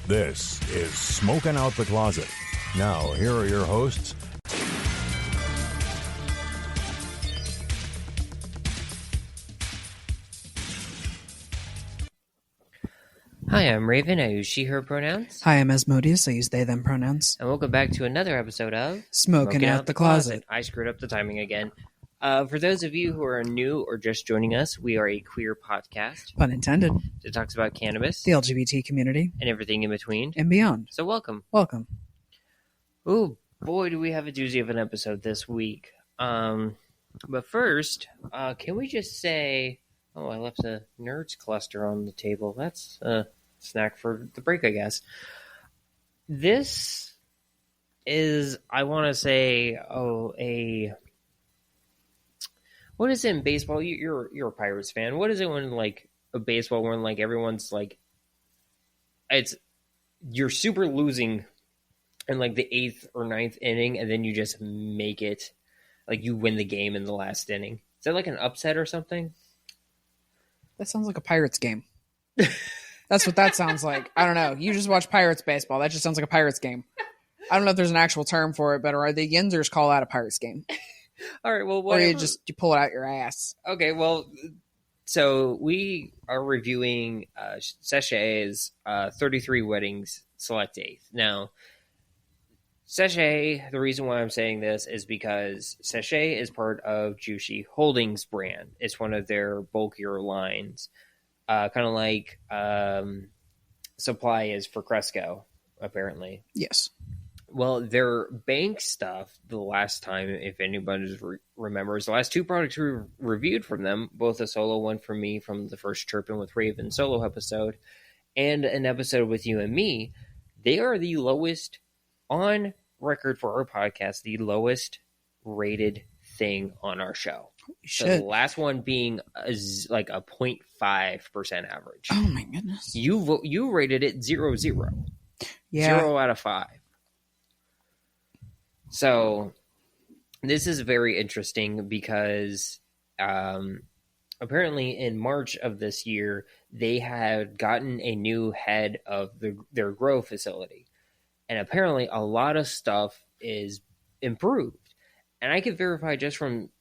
This is Smoking Out the Closet. Now, here are your hosts. Hi, I'm Rayven. I use she, her pronouns. Hi, I'm Asmodeus. I use they, them pronouns. And welcome back to another episode of Smoking Out the Closet. I screwed up the timing again. For those of you who are new or just joining us, we are a queer podcast. Pun intended. That talks about cannabis, The LGBT community, and everything in between. and beyond. So welcome. Welcome. Ooh, boy, do we have a doozy of an episode this week. But first, can we just say... Oh, I left a Nerds cluster on the table. That's a snack for the break, I guess. This is, I want to say, what is it in baseball? You're a Pirates fan. What is it when, like, a baseball when, like, everyone's, like, you're super losing in, like, the 8th or 9th inning, and then you just make it, like, you win the game in the last inning. Is that, like, an upset or something? That sounds like a Pirates game. That's what that sounds like. I don't know. You just watch Pirates baseball. That just sounds like a Pirates game. I don't know if there's an actual term for it, but are the Yinzers call that a Pirates game? All right, well, whatever. Or you pull it out your ass. Okay, well, so we are reviewing Seche's 33 Weddings Select 8th. Now, Seche, the reason why I'm saying this is because Seche is part of Juicy Holdings brand. It's one of their bulkier lines, kind of like Supply is for Cresco, apparently. Yes. Well, their bank stuff, the last time, if anybody remembers, the last two products we reviewed from them, both a solo one for me from the first Chirpin' with Rayven solo episode, and an episode with you and me, they are the lowest on record for our podcast, the lowest rated thing on our show. The last one being like a 0.5% average. Oh my goodness. You rated it 0-0. Yeah. 0 out of 5. So this is very interesting because apparently in March of this year, they had gotten a new head of their grow facility. And apparently a lot of stuff is improved. And I could verify just from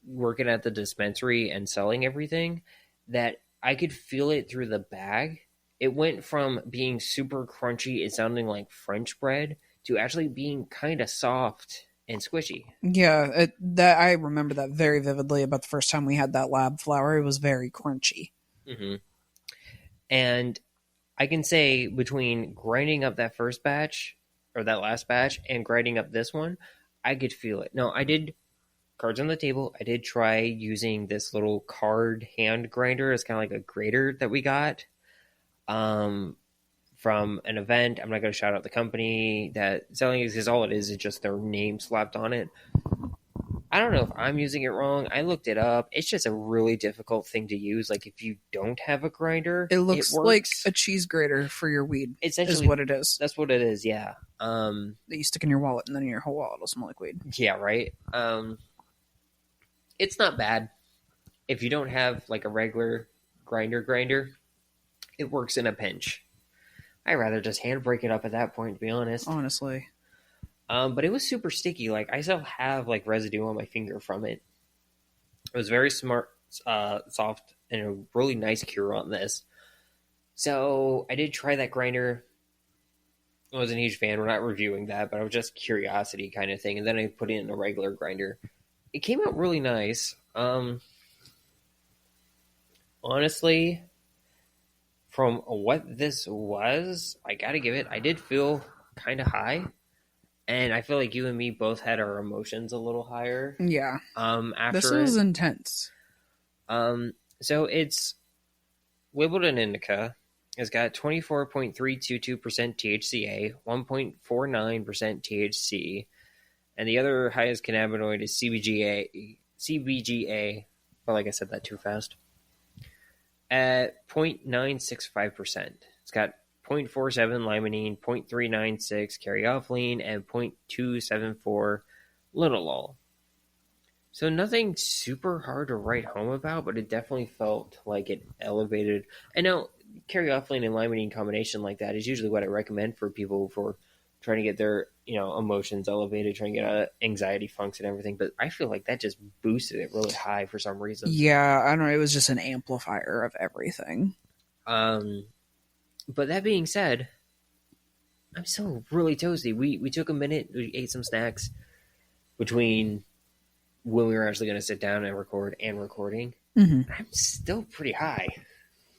working at the dispensary and selling everything that I could feel it through the bag. It went from being super crunchy and sounding like French bread to actually being kind of soft and squishy. Yeah, I remember that very vividly about the first time we had that lab flower. It was very crunchy. Mm-hmm. And I can say between grinding up that first batch or that last batch and grinding up this one, I could feel it. No, I did cards on the table. I did try using this little card hand grinder. It's kind of like a grater that we got from an event. I'm not going to shout out the company that selling it because all it is just their name slapped on it. I don't know if I'm using it wrong. I looked it up. It's just a really difficult thing to use. Like if you don't have a grinder, it looks like a cheese grater for your weed. Essentially, is what it is. That's what it is. Yeah. That you stick in your wallet, and then your whole wallet will smell like weed. Yeah. Right. It's not bad. If you don't have like a regular grinder, it works in a pinch. I'd rather just hand break it up at that point, to be honest. Honestly. But it was super sticky. Like I still have like residue on my finger from it. It was very soft, and a really nice cure on this. So I did try that grinder. I wasn't a huge fan. We're not reviewing that, but I was just curiosity kind of thing. And then I put it in a regular grinder. It came out really nice. Honestly, from what this was, I gotta give it. I did feel kind of high. And I feel like you and me both had our emotions a little higher. Yeah. After this was intense. So it's labeled an indica. It's got 24.322% THCA, 1.49% THC, and the other highest cannabinoid is CBGA. Well, like I said that too fast. At 0.965%. It's got 0.47 limonene, 0.396 caryophyllene, and 0.274 linalool. So nothing super hard to write home about, but it definitely felt like it elevated. I know caryophyllene and limonene combination like that is usually what I recommend for people for trying to get their, emotions elevated, trying to get out of anxiety funks and everything. But I feel like that just boosted it really high for some reason. Yeah, I don't know. It was just an amplifier of everything. But that being said, I'm still really toasty. We took a minute. We ate some snacks between when we were actually going to sit down and record and recording. Mm-hmm. I'm still pretty high.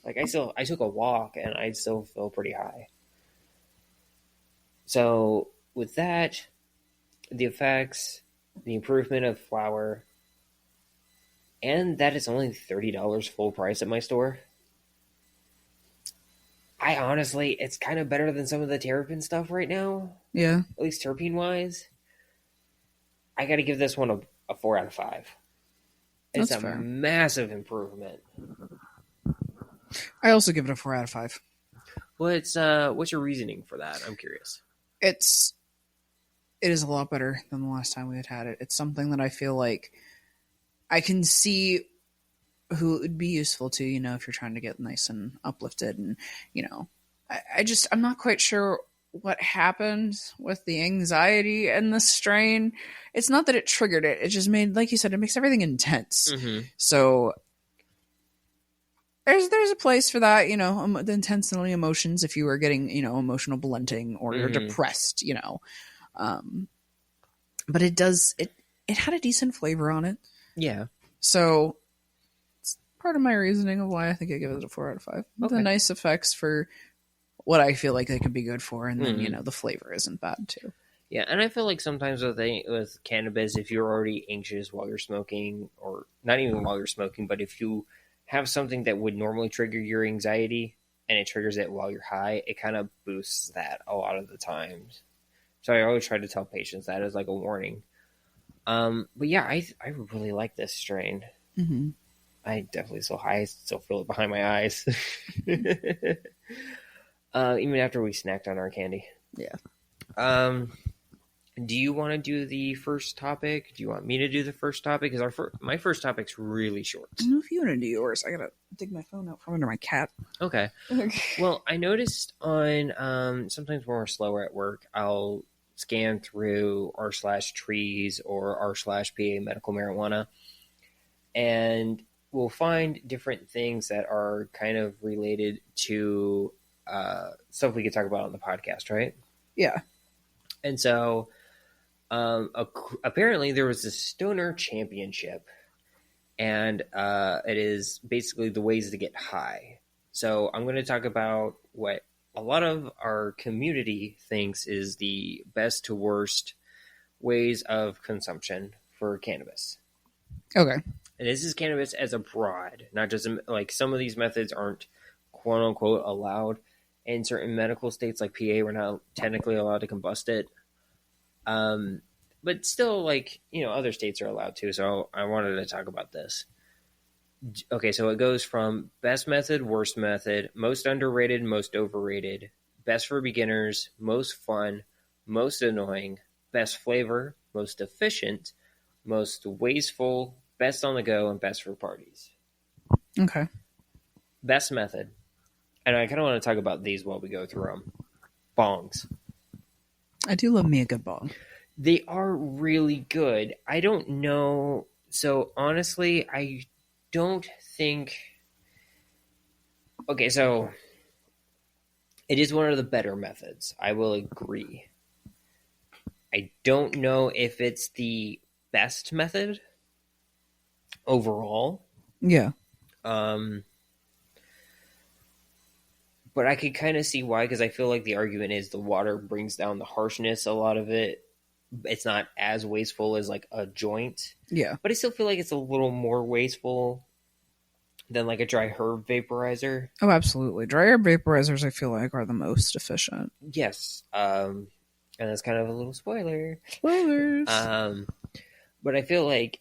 Like I took a walk and I still feel pretty high. So with that, the effects, the improvement of flour, and that it's only $30 full price at my store. I honestly, it's kind of better than some of the terrapin stuff right now. Yeah. At least terpene wise. I got to give this one a 4 out of 5. It's That's a fair. massive improvement. I also give it a 4 out of 5. What's your reasoning for that? I'm curious. It is a lot better than the last time we had it. It's something that I feel like I can see who it would be useful to, if you're trying to get nice and uplifted. And, I'm not quite sure what happened with the anxiety and the strain. It's not that it triggered it. It just made, like you said, it makes everything intense. Mm-hmm. So there's a place for that, the intensity emotions, if you were getting, emotional blunting or you're depressed, but it had a decent flavor on it. Yeah. So it's part of my reasoning of why I think I give it a 4 out of 5. Okay. The nice effects for what I feel like they could be good for. And then, the flavor isn't bad too. Yeah, and I feel like sometimes with cannabis, if you're already anxious while you're smoking, or not even while you're smoking, but if you have something that would normally trigger your anxiety and it triggers it while you're high, it kind of boosts that a lot of the times. So I always try to tell patients that as like a warning. But yeah, I really like this strain. Mm-hmm. I definitely still feel it behind my eyes. Even after we snacked on our candy. Yeah. Do you want to do the first topic? Do you want me to do the first topic? Because my first topic's really short. I don't know if you want to do yours. I gotta dig my phone out from under my cat. Okay. Well, I noticed on sometimes when we're slower at work, I'll scan through r/trees or r/PA medical marijuana, and we'll find different things that are kind of related to stuff we could talk about on the podcast, right? Yeah. And so apparently there was a stoner championship, and it is basically the ways to get high. So I'm going to talk about what a lot of our community thinks is the best to worst ways of consumption for cannabis. Okay. And this is cannabis as a broad, not just like some of these methods aren't quote unquote allowed in certain medical states like PA. We're not technically allowed to combust it. But still, like, other states are allowed to. So I wanted to talk about this. Okay, so it goes from best method, worst method, most underrated, most overrated, best for beginners, most fun, most annoying, best flavor, most efficient, most wasteful, best on the go, and best for parties. Okay. Best method. And I kind of want to talk about these while we go through them. Bongs. I do love me a good bong. They are really good. I don't know. So honestly, I don't think. Okay, so it is one of the better methods. I will agree. I don't know if it's the best method overall. Yeah. But I could kind of see why, because I feel like the argument is the water brings down the harshness a lot of it. It's not as wasteful as like a joint. Yeah. But I still feel like it's a little more wasteful than like a dry herb vaporizer. Oh, absolutely. Dry herb vaporizers, I feel like, are the most efficient. Yes. And that's kind of a little spoiler. Spoilers. But I feel like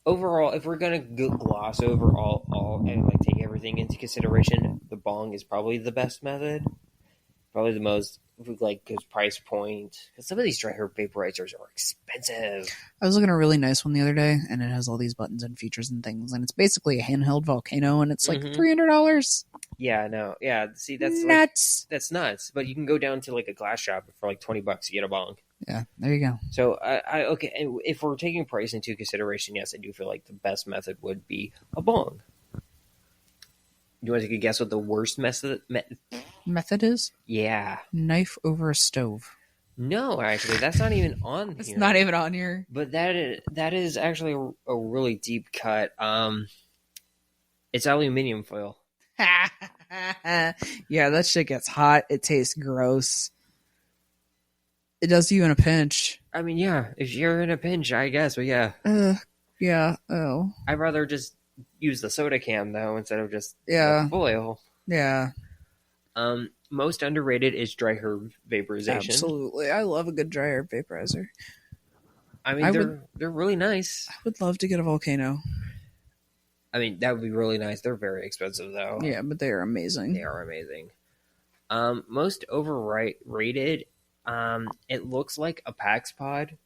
overall, if we're gonna gloss over all and like take everything into consideration, the bong is probably the best method. Probably the most like good price point, because some of these dry herb vaporizers are expensive. I was looking at a really nice one the other day, and it has all these buttons and features and things, and it's basically a handheld volcano, and it's like $300. Yeah, no. Yeah, see, that's nuts. That's nuts. But you can go down to like a glass shop for like $20 to get a bong. Yeah, there you go. So okay, and if we're taking price into consideration, yes, I do feel like the best method would be a bong. You want to take a guess what the worst method is? Yeah. Knife over a stove. No, actually, that's not even on It's here. not even on here. But that is actually a really deep cut. It's aluminum foil. Yeah, that shit gets hot. It tastes gross. It does you in a pinch. I mean, yeah, if you're in a pinch, I guess, but yeah. Yeah, oh. I'd rather just use the soda can, though, instead of just the foil. Yeah. Most underrated is dry herb vaporization. Absolutely. I love a good dry herb vaporizer. I mean, they're really nice. I would love to get a Volcano. I mean, that would be really nice. They're very expensive, though. Yeah, but they are amazing. They are amazing. Most overrated, it looks like a PAX pod.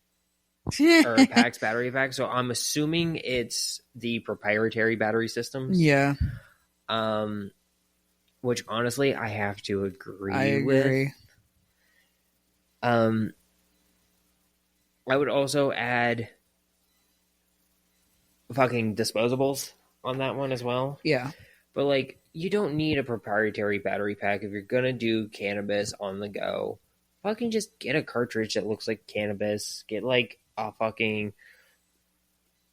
Or a PAX battery pack. So I'm assuming it's the proprietary battery systems. Yeah. Which honestly, I have to agree with. I would also add fucking disposables on that one as well. Yeah. But like, you don't need a proprietary battery pack if you're gonna do cannabis on the go. Fucking just get a cartridge that looks like cannabis. Get like a fucking...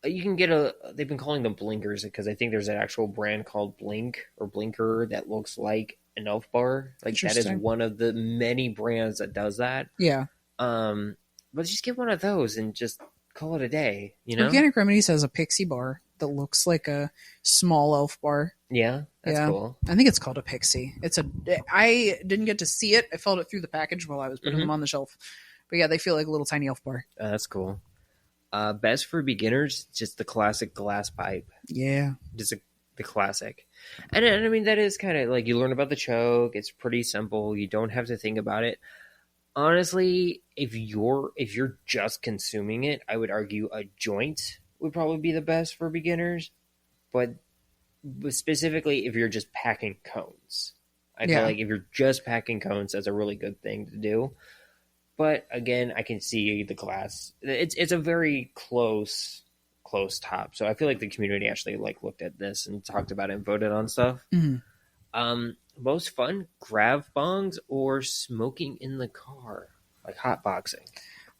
You can get they've been calling them blinkers because I think there's an actual brand called Blink or Blinker that looks like an Elf bar. Like, that is one of the many brands that does that. Yeah. But just get one of those and just call it a day, you know? Organic Remedies has a Pixie bar that looks like a small Elf bar. Yeah, that's cool. I think it's called a Pixie. I didn't get to see it. I felt it through the package while I was putting them on the shelf. But yeah, they feel like a little tiny Elf bar. That's cool. Best for beginners, just the classic glass pipe. Yeah. Just the classic. And I mean, that is kind of like, you learn about the choke. It's pretty simple. You don't have to think about it. Honestly, if you're just consuming it, I would argue a joint would probably be the best for beginners. But specifically, if you're just packing cones. I feel like if you're just packing cones, that's a really good thing to do. But again, I can see the glass. It's a very close top. So I feel like the community actually like looked at this and talked about it and voted on stuff. Mm-hmm. Most fun, grav bongs or smoking in the car, like hotboxing.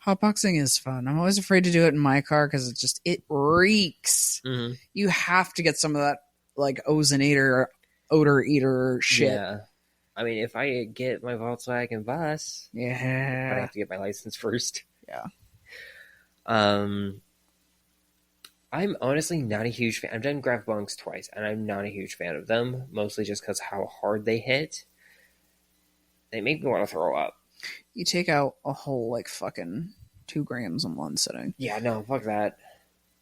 Hotboxing is fun. I'm always afraid to do it in my car because it reeks. Mm-hmm. You have to get some of that like ozonator, odor eater shit. Yeah. I mean, if I get my Volkswagen bus, I have to get my license first. Yeah. I'm honestly not a huge fan. I've done grav bongs twice, and I'm not a huge fan of them, mostly just because how hard they hit. They make me want to throw up. You take out a whole, like, fucking 2 grams in one sitting. Yeah, no, fuck that.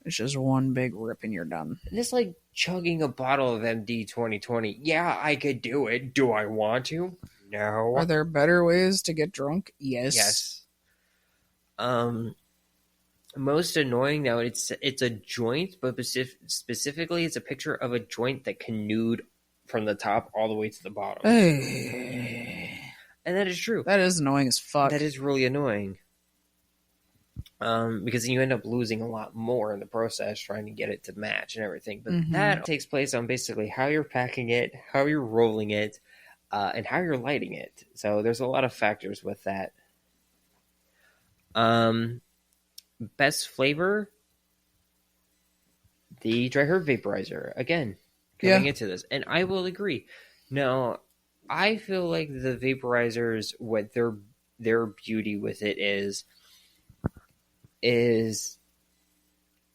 It's just one big rip and you're done. And it's like chugging a bottle of MD 2020. Yeah, I could do it. Do I want to? No. Are there better ways to get drunk? Yes. Most annoying now, it's a joint, but specifically it's a picture of a joint that canoed from the top all the way to the bottom. Hey. And that is true. That is annoying as fuck. That is really annoying. Because you end up losing a lot more in the process trying to get it to match and everything. But that takes place on basically how you're packing it, how you're rolling it, and how you're lighting it. So there's a lot of factors with that. Best flavor, the dry herb vaporizer. Again, coming into this. And I will agree. Now, I feel like the vaporizers, what their beauty with it is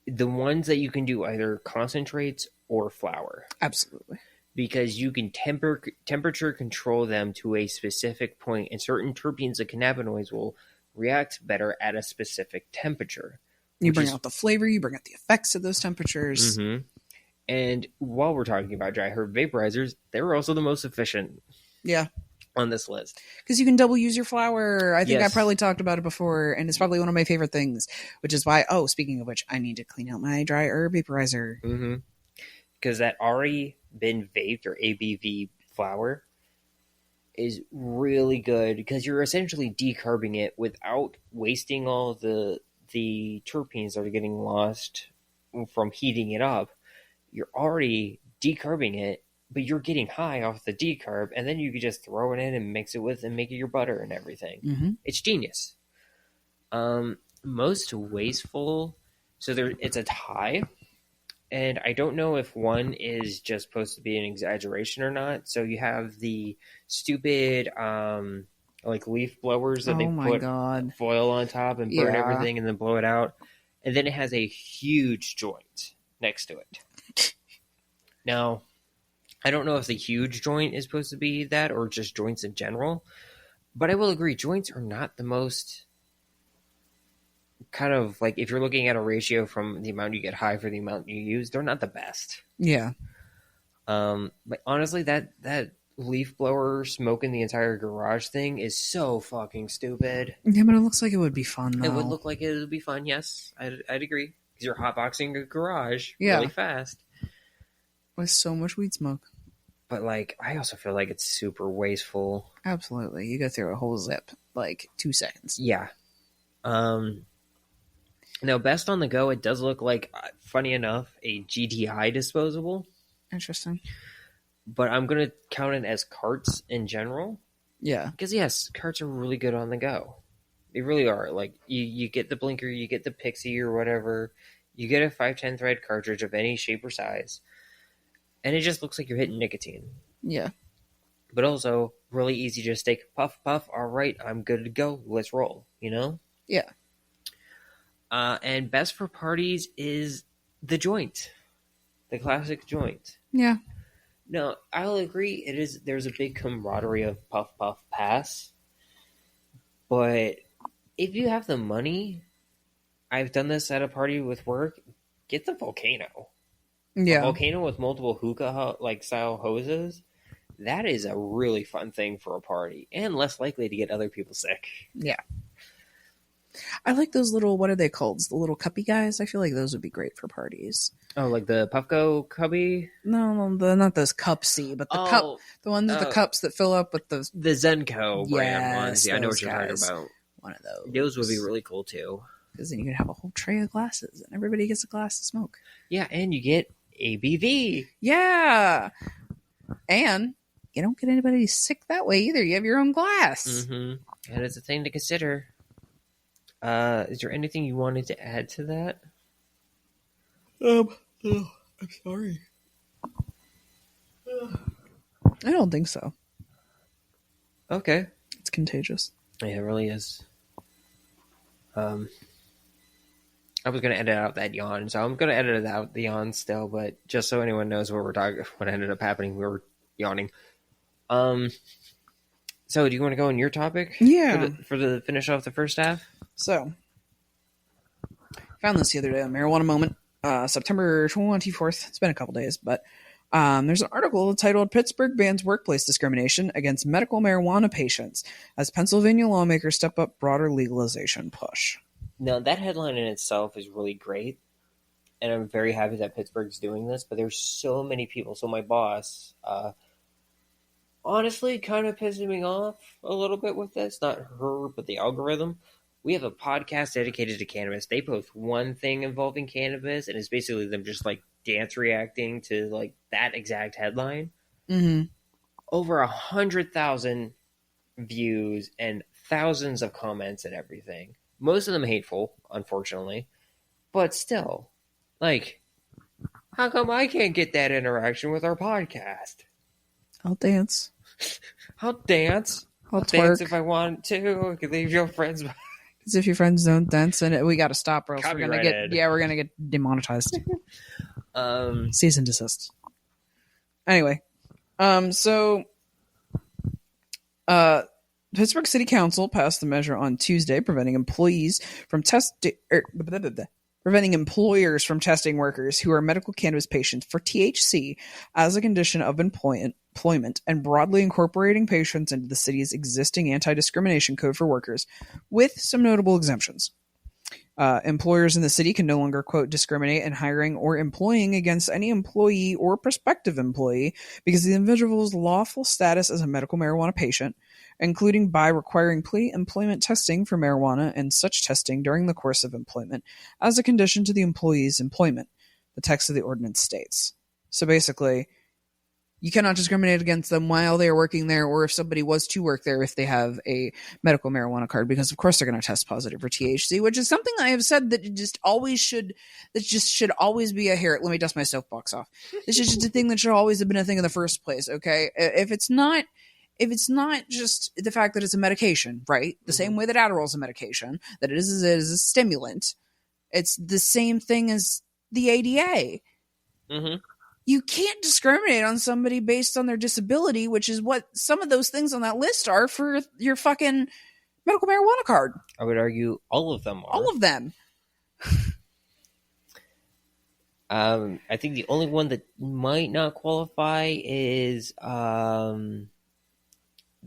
the ones that you can do either concentrates or flour. Absolutely. Because you can temperature control them to a specific point, and certain terpenes and cannabinoids will react better at a specific temperature. You bring out the flavor, you bring out the effects of those temperatures. Mm-hmm. And while we're talking about dry herb vaporizers, they're also the most efficient. Yeah. On this list. Because you can double use your flour. I think I probably talked about it before, and it's probably one of my favorite things, which is why, speaking of which, I need to clean out my dry herb vaporizer. Mm-hmm. Because that already been vaped or ABV flower is really good because you're essentially decarbing it without wasting all the terpenes that are getting lost from heating it up. You're already decarbing it, but you're getting high off the decarb, and then you can just throw it in and mix it with and make it your butter and everything. Mm-hmm. It's genius. Most wasteful, so it's a tie, and I don't know if one is just supposed to be an exaggeration or not. So you have the stupid like leaf blowers that they put foil on top and burn everything and then blow it out, and then it has a huge joint next to it. Now, I don't know if the huge joint is supposed to be that or just joints in general, but I will agree, joints are not the most kind of like, if you're looking at a ratio from the amount you get high for the amount you use, they're not the best. Yeah. But honestly, that leaf blower smoking the entire garage thing is so fucking stupid. Yeah, but it looks like it would be fun, though. It would look like it would be fun, yes. I'd agree. Because you're hotboxing a garage really fast. With so much weed smoke. But, like, I also feel like it's super wasteful. Absolutely. You go through a whole zip, like, 2 seconds. Yeah. Now, best on the go, it does look like, funny enough, a GTI disposable. Interesting. But I'm going to count it as carts in general. Yeah. Because, yes, carts are really good on the go. They really are. Like, you get the blinker, you get the Pixie or whatever. You get a 510 thread cartridge of any shape or size. And it just looks like you're hitting nicotine. Yeah. But also, really easy to just take puff, puff. All right, I'm good to go. Let's roll, you know? Yeah. And best for parties is the joint. The classic joint. Yeah. No, I'll agree. There's a big camaraderie of puff, puff, pass. But if you have the money, I've done this at a party with work, get the Volcano. Yeah. A Volcano with multiple hookah style hoses. That is a really fun thing for a party and less likely to get other people sick. Yeah. I like those little, what are they called? The little cuppy guys. I feel like those would be great for parties. Oh, like the Puffco cubby? No, not those cupsy, but the the ones with the cups that fill up with the Zenko brand ones. Yeah, I know what you're talking about. One of those. Those would be really cool too. Because then you could have a whole tray of glasses and everybody gets a glass of smoke. Yeah, and you get ABV. Yeah. And you don't get anybody sick that way either. You have your own glass. Mm-hmm. And it's a thing to consider. Is there anything you wanted to add to that? I'm sorry. I don't think so. Okay. It's contagious. Yeah, it really is. I was going to edit out that yawn, so I'm going to edit out the yawn still, but just so anyone knows what we're talking, what ended up happening, we were yawning. So do you want to go on your topic? Yeah. For the finish off the first half? So, found this the other day on Marijuana Moment, September 24th. It's been a couple days, but there's an article titled Pittsburgh Bans Workplace Discrimination Against Medical Marijuana Patients as Pennsylvania Lawmakers Step Up Broader Legalization Push. Now, that headline in itself is really great, and I'm very happy that Pittsburgh's doing this, but there's so many people. So my boss, honestly, kind of pissing me off a little bit with this. Not her, but the algorithm. We have a podcast dedicated to cannabis. They post one thing involving cannabis, and it's basically them just like dance reacting to like that exact headline. Mm-hmm. Over 100,000 views and thousands of comments and everything. Most of them hateful, unfortunately, but still, like, how come I can't get that interaction with our podcast? I'll dance. I'll dance. I'll dance if I want to. I could leave your friends behind. Because if your friends don't dance, then we got to stop, or else we're gonna get demonetized. Cease and desist. Anyway, Pittsburgh City Council passed the measure on Tuesday, preventing employers from testing workers who are medical cannabis patients for THC as a condition of employment and broadly incorporating patients into the city's existing anti-discrimination code for workers, with some notable exemptions. Employers in the city can no longer, quote, discriminate in hiring or employing against any employee or prospective employee because of the individual's lawful status as a medical marijuana patient, including by requiring pre-employment testing for marijuana and such testing during the course of employment as a condition to the employee's employment, the text of the ordinance states. So basically, you cannot discriminate against them while they are working there, or if somebody was to work there if they have a medical marijuana card, because of course they're going to test positive for THC, which is something I have said that just should always be a hair. Let me dust my soapbox off. This is just a thing that should always have been a thing in the first place. Okay, if it's not just the fact that it's a medication, right? The same way that Adderall is a medication, that it is a stimulant. It's the same thing as the ADA. Mm-hmm. You can't discriminate on somebody based on their disability, which is what some of those things on that list are for your fucking medical marijuana card. I would argue all of them are. All of them. I think the only one that might not qualify is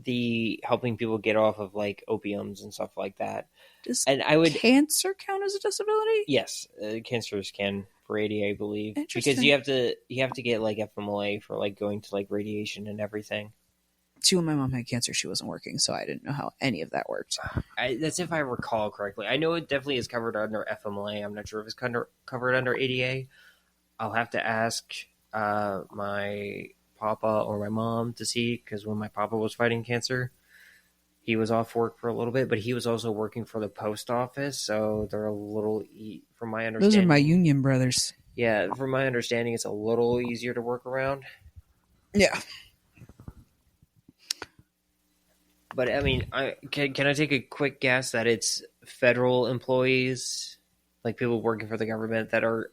the helping people get off of like opiums and stuff like that. Does and I would cancer count as a disability? Yes, cancers can for ADA, I believe, Interesting. because you have to get like FMLA for like going to like radiation and everything. See, when my mom had cancer, she wasn't working, so I didn't know how any of that worked. That's if I recall correctly. I know it definitely is covered under FMLA. I'm not sure if it's covered under ADA. I'll have to ask my papa or my mom to see, because when my papa was fighting cancer, he was off work for a little bit, but he was also working for the post office, so they're a little, from my understanding... Those are my union brothers. Yeah, from my understanding, it's a little easier to work around. Yeah. But, I mean, can I take a quick guess that it's federal employees, like people working for the government, that are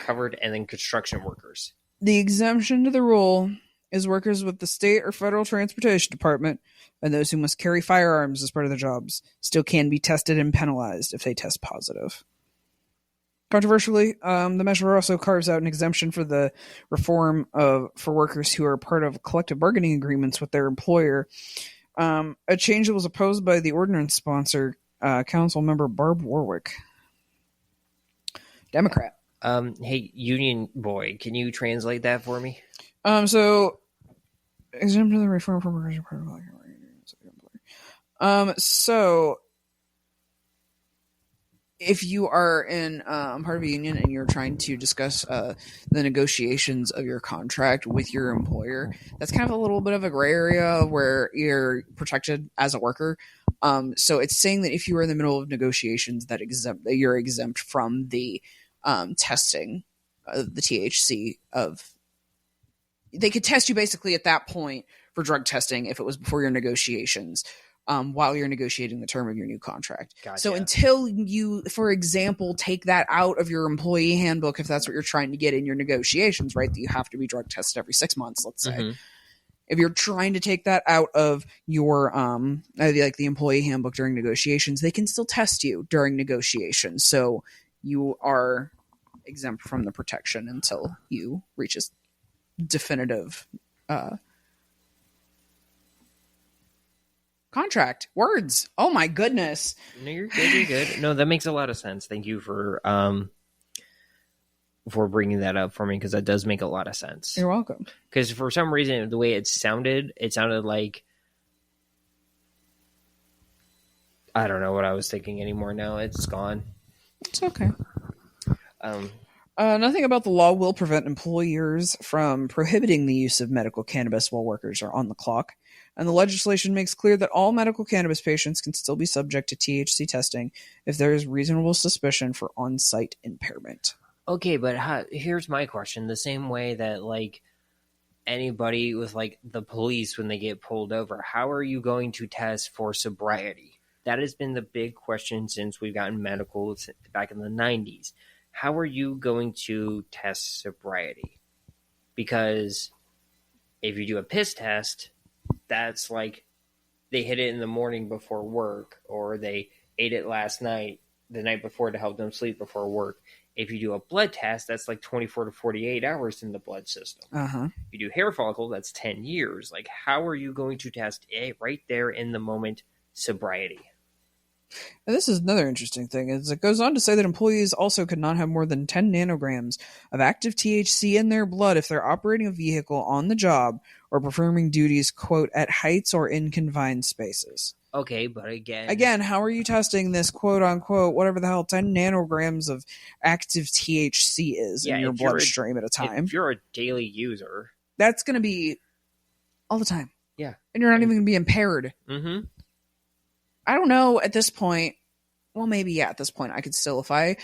covered, and then construction workers? The exemption to the rule is workers with the state or federal transportation department, and those who must carry firearms as part of their jobs still can be tested and penalized if they test positive. Controversially, the measure also carves out an exemption for the reform for workers who are part of collective bargaining agreements with their employer. A change that was opposed by the ordinance sponsor, council member Barb Warwick, Democrat. Hey, union boy, can you translate that for me? So exempt to the reform for workers. So if you are in part of a union and you're trying to discuss the negotiations of your contract with your employer, that's kind of a little bit of a gray area where you're protected as a worker. So it's saying that if you are in the middle of negotiations, that you're exempt from the testing of the THC of. They could test you basically at that point for drug testing if it was before your negotiations, while you're negotiating the term of your new contract. Gotcha. So until you, for example, take that out of your employee handbook, if that's what you're trying to get in your negotiations, right, that you have to be drug tested every 6 months, let's say. Mm-hmm. If you're trying to take that out of your like the employee handbook during negotiations, they can still test you during negotiations. So you are exempt from the protection until you reach a definitive contract. Words. Oh my goodness. No, you're good. You're good. No, that makes a lot of sense. Thank you for bringing that up for me, because that does make a lot of sense. You're welcome. Because for some reason, the way it sounded like, I don't know what I was thinking anymore. Now it's gone. It's okay. Nothing about the law will prevent employers from prohibiting the use of medical cannabis while workers are on the clock. And the legislation makes clear that all medical cannabis patients can still be subject to THC testing if there is reasonable suspicion for on-site impairment. Okay, but here's my question. The same way that, like, anybody with, like, the police when they get pulled over, how are you going to test for sobriety? That has been the big question since we've gotten medical back in the 90s. How are you going to test sobriety? Because if you do a piss test, that's like they hit it in the morning before work, or they ate it the night before to help them sleep before work. If you do a blood test, that's like 24 to 48 hours in the blood system. Uh-huh. If you do hair follicle, that's 10 years. Like, how are you going to test it right there in the moment sobriety? And this is another interesting thing, is it goes on to say that employees also could not have more than 10 nanograms of active THC in their blood if they're operating a vehicle on the job or performing duties, quote, at heights or in confined spaces. Okay, but again... Again, how are you testing this, quote, unquote, whatever the hell, 10 nanograms of active THC is in your bloodstream at a time? If you're a daily user... That's going to be all the time. Yeah. And you're not even going to be impaired. Mm-hmm. I don't know at this point. Well, maybe, yeah, at this point I could still, if I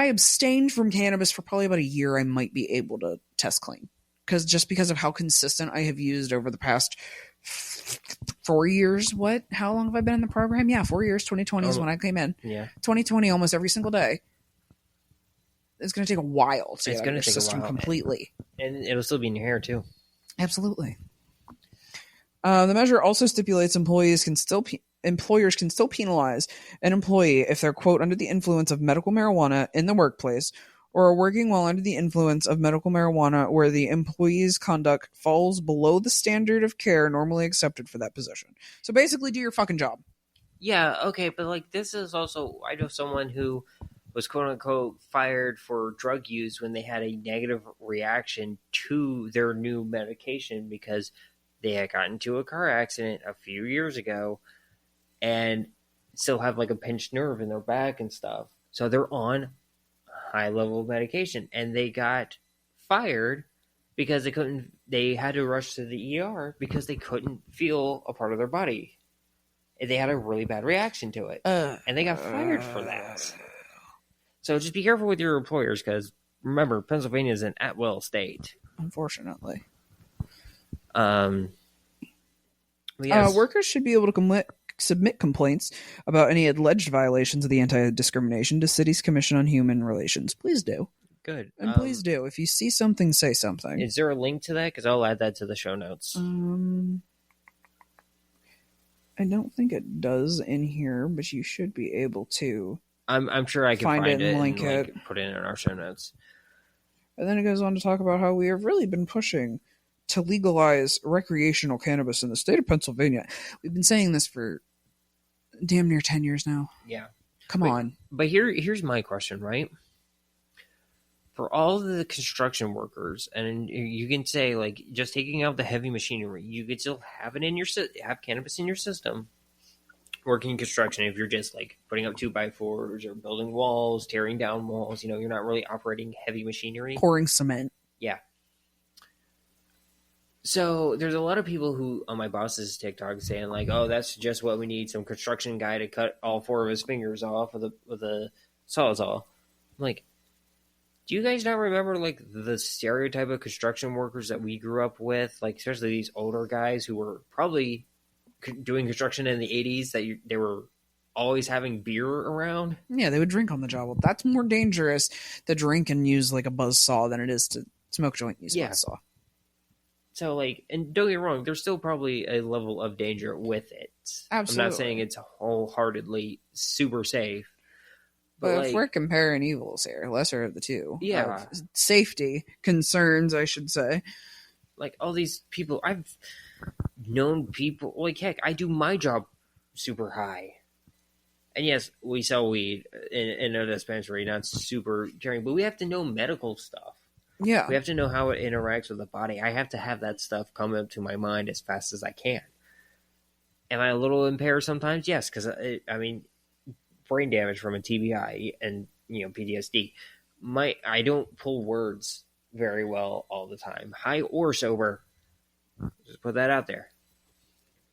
abstained from cannabis for probably about a year, I might be able to test clean. Because of how consistent I have used over the past 4 years. What? How long have I been in the program? Yeah, 4 years. 2020 is when I came in. Yeah. 2020, almost every single day. It's going to take a while to get out of your system completely. And it'll still be in your hair, too. Absolutely. The measure also stipulates employers can still penalize an employee if they're, quote, under the influence of medical marijuana in the workplace or are working while under the influence of medical marijuana where the employee's conduct falls below the standard of care normally accepted for that position. So basically, do your fucking job. Yeah, okay, but like this is also, I know someone who was quote unquote fired for drug use when they had a negative reaction to their new medication because they had gotten into a car accident a few years ago and still have like a pinched nerve in their back and stuff. So they're on high level medication and they got fired because they had to rush to the ER because they couldn't feel a part of their body. They had a really bad reaction to it and they got fired for that. So just be careful with your employers because remember, Pennsylvania is an at-will state. Unfortunately. Yes. Workers should be able to submit complaints about any alleged violations of the anti-discrimination to City's Commission on Human Relations. Please do. Good. And please do. If you see something, say something. Is there a link to that? Because I'll add that to the show notes. I don't think it does in here, but you should be able to. I'm sure I can find it and link it. Put it in our show notes. And then it goes on to talk about how we have really been pushing to legalize recreational cannabis in the state of Pennsylvania. We've been saying this for damn near 10 years now. Yeah. Come on. But here's my question, right? For all the construction workers, and you can say, like, just taking out the heavy machinery, you could still have it in your have cannabis in your system. Working in construction, if you're just like putting up 2x4s or building walls, tearing down walls, you're not really operating heavy machinery. Pouring cement. Yeah. So there's a lot of people who on my boss's TikTok saying like, "Oh, that's just what we need: some construction guy to cut all 4 of his fingers off with a sawzall." I'm like, do you guys not remember like the stereotype of construction workers that we grew up with, like especially these older guys who were probably doing construction in the 80s that they were always having beer around? Yeah, they would drink on the job. Well, that's more dangerous to drink and use like a buzz saw than it is to smoke joint and use a buzz saw. So like, and don't get me wrong, there's still probably a level of danger with it. Absolutely. I'm not saying it's wholeheartedly super safe. But like, if we're comparing evils here, lesser of the two. Yeah. Safety concerns, I should say. Like all these people, I've known people, like heck, I do my job super high. And yes, we sell weed in a dispensary, not super caring, but we have to know medical stuff. Yeah. We have to know how it interacts with the body. I have to have that stuff come up to my mind as fast as I can. Am I a little impaired sometimes? Yes, because, brain damage from a TBI and, PTSD. I don't pull words very well all the time, high or sober. Just put that out there.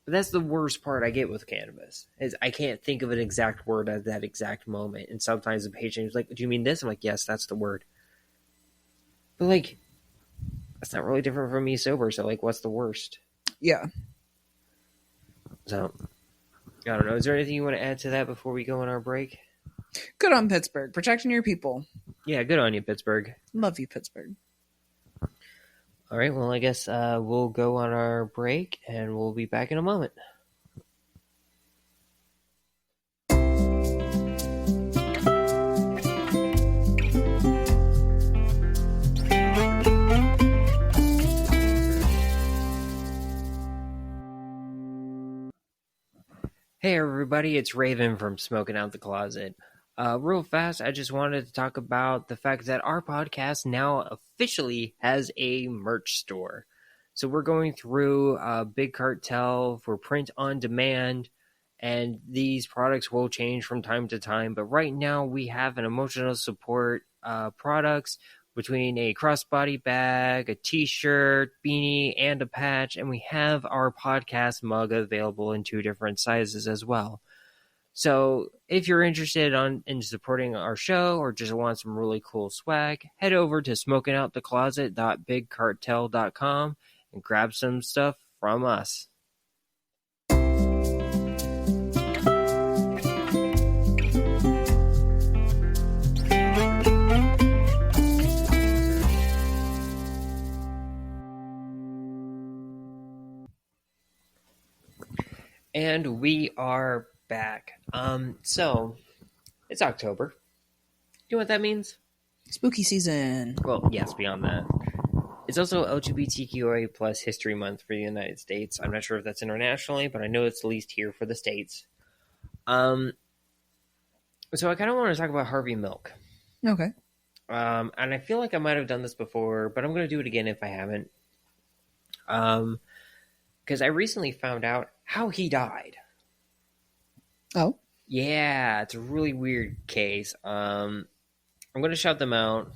But that's the worst part I get with cannabis, is I can't think of an exact word at that exact moment. And sometimes the patient is like, "Do you mean this?" I'm like, "Yes, that's the word." But like, that's not really different from me sober. So like, what's the worst? Yeah. So I don't know. Is there anything you want to add to that before we go on our break? Good on Pittsburgh, protecting your people. Yeah, good on you, Pittsburgh. Love you, Pittsburgh. All right, well, I guess we'll go on our break, and we'll be back in a moment. Hey everybody, it's Raven from Smoking Out the Closet. Real fast, I just wanted to talk about the fact that our podcast now officially has a merch store. So we're going through Big Cartel for print on demand, and these products will change from time to time. But right now we have an emotional support products between a crossbody bag, a t-shirt, beanie, and a patch, and we have our podcast mug available in 2 different sizes as well. So if you're interested in supporting our show or just want some really cool swag, head over to smokingoutthecloset.bigcartel.com and grab some stuff from us. And we are back. So it's October. Do you know what that means? Spooky season. Well, yes, beyond that. It's also LGBTQIA plus History Month for the United States. I'm not sure if that's internationally, but I know it's at least here for the States. So I kind of want to talk about Harvey Milk. Okay. And I feel like I might have done this before, but I'm going to do it again if I haven't. Because I recently found out how he died. Oh? Yeah, it's a really weird case. I'm going to shout them out.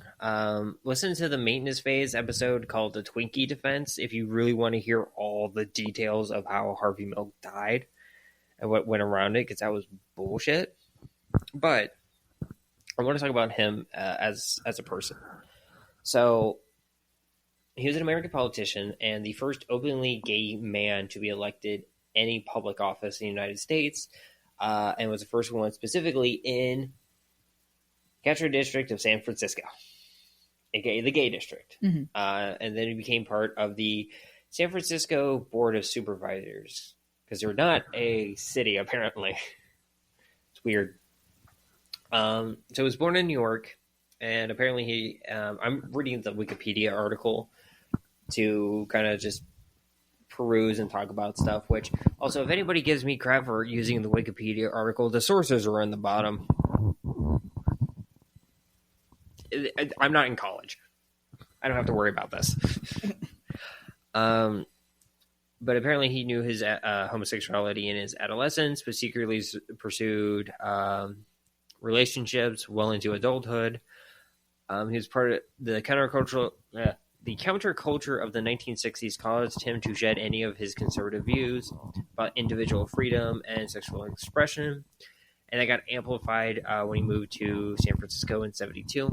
Listen to the maintenance phase episode called The Twinkie Defense if you really want to hear all the details of how Harvey Milk died and what went around it, because that was bullshit. But I want to talk about him as a person. So he was an American politician and the first openly gay man to be elected any public office in the United States, and was the first one specifically in Castro District of San Francisco, aka the Gay District. Mm-hmm. And then he became part of the San Francisco Board of Supervisors, because they're not a city, apparently. It's weird. So he was born in New York, and apparently he, I'm reading the Wikipedia article to kind of just peruse and talk about stuff, which also, if anybody gives me crap for using the Wikipedia article, the sources are in the bottom. I'm not in college. I don't have to worry about this. But apparently he knew his homosexuality in his adolescence, but secretly pursued relationships well into adulthood. He was part of the counterculture of the 1960s caused him to shed any of his conservative views about individual freedom and sexual expression. And that got amplified when he moved to San Francisco in 1972,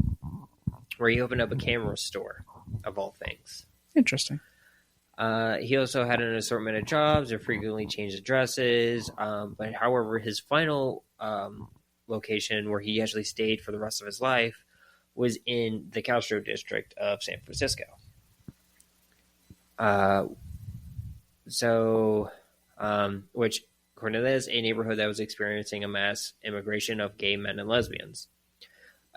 where he opened up a camera store, of all things. Interesting. He also had an assortment of jobs and frequently changed addresses. But however, his final location, where he actually stayed for the rest of his life, was in the Castro District of San Francisco. Which, according to this, a neighborhood that was experiencing a mass immigration of gay men and lesbians.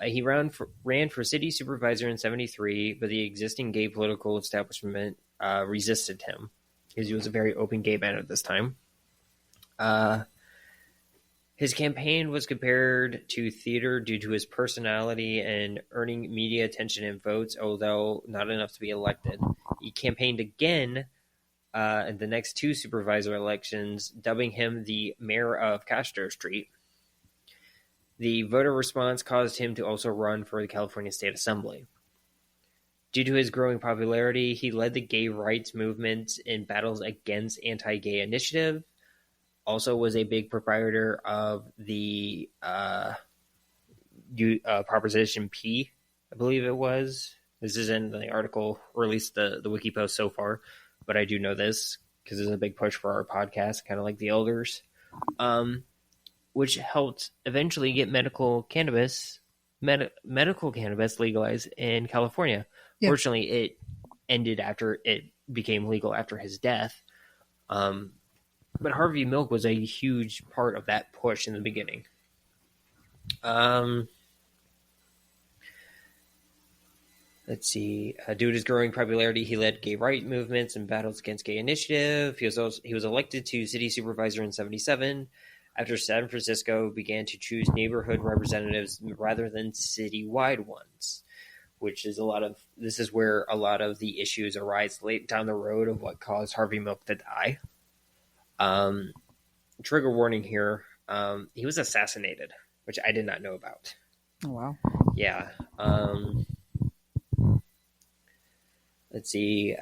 He ran for city supervisor in 1973, but the existing gay political establishment resisted him, because he was a very open gay man at this time. His campaign was compared to theater due to his personality and earning media attention and votes, although not enough to be elected. He campaigned again in the next 2 supervisor elections, dubbing him the mayor of Castro Street. The voter response caused him to also run for the California State Assembly. Due to his growing popularity, he led the gay rights movement in battles against anti-gay initiative. Also was a big proprietor of the Proposition P, I believe it was. This is in the article, or at least the wiki post so far, but I do know this because there's a big push for our podcast, kind of like the Elders, which helped eventually get medical cannabis legalized in California. Yeah. Fortunately, it ended after it became legal after his death. But Harvey Milk was a huge part of that push in the beginning. Let's see. Due to his growing popularity, he led gay rights movements and battles against gay initiative. He was elected to city supervisor in 1977, after San Francisco began to choose neighborhood representatives rather than citywide ones, which is this is where a lot of the issues arise late down the road of what caused Harvey Milk to die. Trigger warning here. He was assassinated, which I did not know about. Oh, wow. Yeah. Let's see.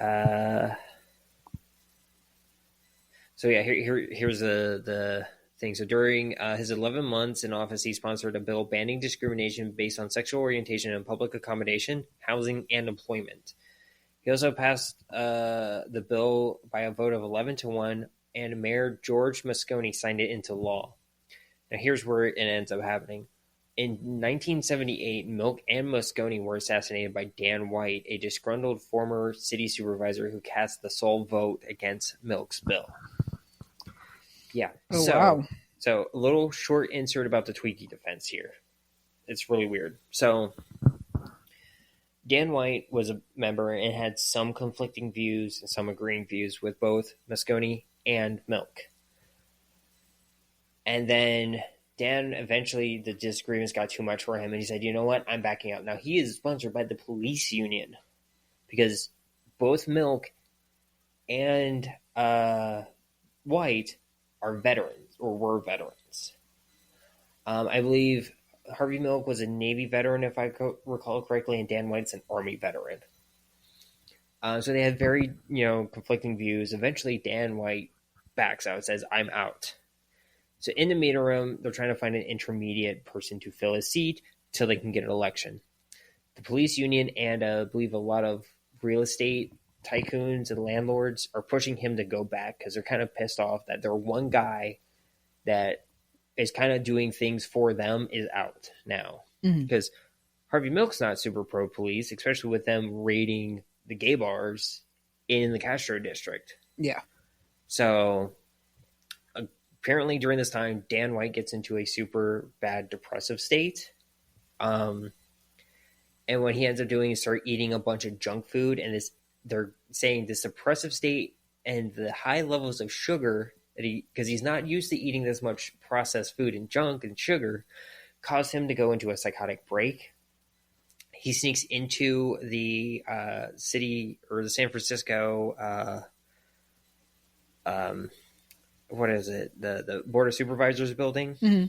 So yeah, here's the thing. So during his 11 months in office, he sponsored a bill banning discrimination based on sexual orientation in public accommodation, housing, and employment. He also passed the bill by a vote of 11-1, and Mayor George Moscone signed it into law. Now here's where it ends up happening. In 1978, Milk and Moscone were assassinated by Dan White, a disgruntled former city supervisor who cast the sole vote against Milk's bill. Yeah. Oh, wow. So a little short insert about the Twinkie defense here. It's really weird. So Dan White was a member and had some conflicting views and some agreeing views with both Moscone and Milk. And then Dan, eventually the disagreements got too much for him, and he said, you know what, I'm backing out. Now, he is sponsored by the police union because both Milk and White are veterans, or were veterans. I believe Harvey Milk was a Navy veteran, if I recall correctly, and Dan White's an Army veteran. So they had very, conflicting views. Eventually, Dan White backs out, says, I'm out. So in the meeting room, they're trying to find an intermediate person to fill his seat till they can get an election. The police union and I believe a lot of real estate tycoons and landlords are pushing him to go back because they're kind of pissed off that their one guy that is kind of doing things for them is out now. Because Harvey Milk's not super pro-police, especially with them raiding the gay bars in the Castro district. Yeah. So apparently during this time, Dan White gets into a super bad depressive state. And what he ends up doing is start eating a bunch of junk food. And they're saying this depressive state and the high levels of sugar that because he's not used to eating this much processed food and junk and sugar, caused him to go into a psychotic break. He sneaks into the city or the San Francisco what is it? The Board of Supervisors building. Mm-hmm.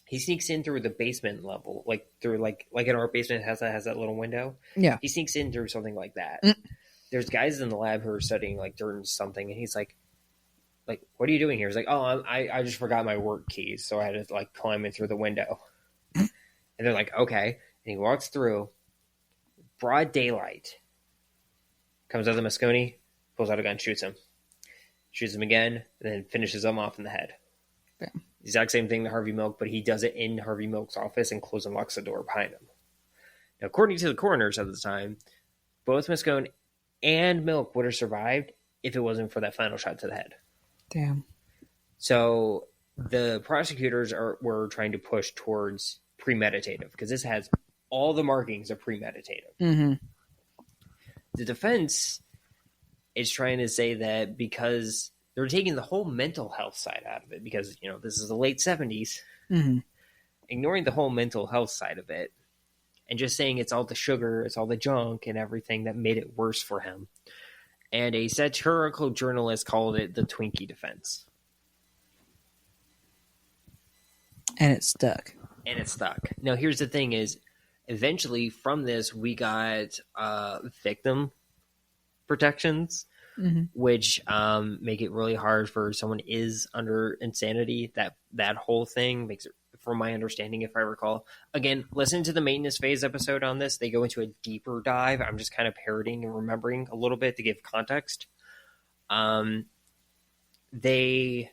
He sneaks in through the basement level, like through like in our basement has that little window. Yeah. He sneaks in through something like that. There's guys in the lab who are studying like during something, and he's like, what are you doing here? He's like, oh, I just forgot my work keys, so I had to like climb in through the window. And they're like, okay. And he walks through, broad daylight, comes out of the Moscone, pulls out a gun, shoots him again, and then finishes him off in the head. Yeah. Exact same thing to Harvey Milk, but he does it in Harvey Milk's office and closes and locks the door behind him. Now, according to the coroners at the time, both Moscone and Milk would have survived if it wasn't for that final shot to the head. Damn. So the prosecutors were trying to push towards premeditative because this has all the markings of premeditative. Mm-hmm. The defense is trying to say that because they're taking the whole mental health side out of it because, this is the late 70s, ignoring the whole mental health side of it and just saying it's all the sugar, it's all the junk and everything that made it worse for him. And a satirical journalist called it the Twinkie defense. And it stuck. Now, here's the thing is, eventually from this, we got victim protections, which make it really hard for someone is under insanity. That whole thing makes it, from my understanding, if I recall. Again, listen to the maintenance phase episode on this. They go into a deeper dive. I'm just kind of parroting and remembering a little bit to give context. They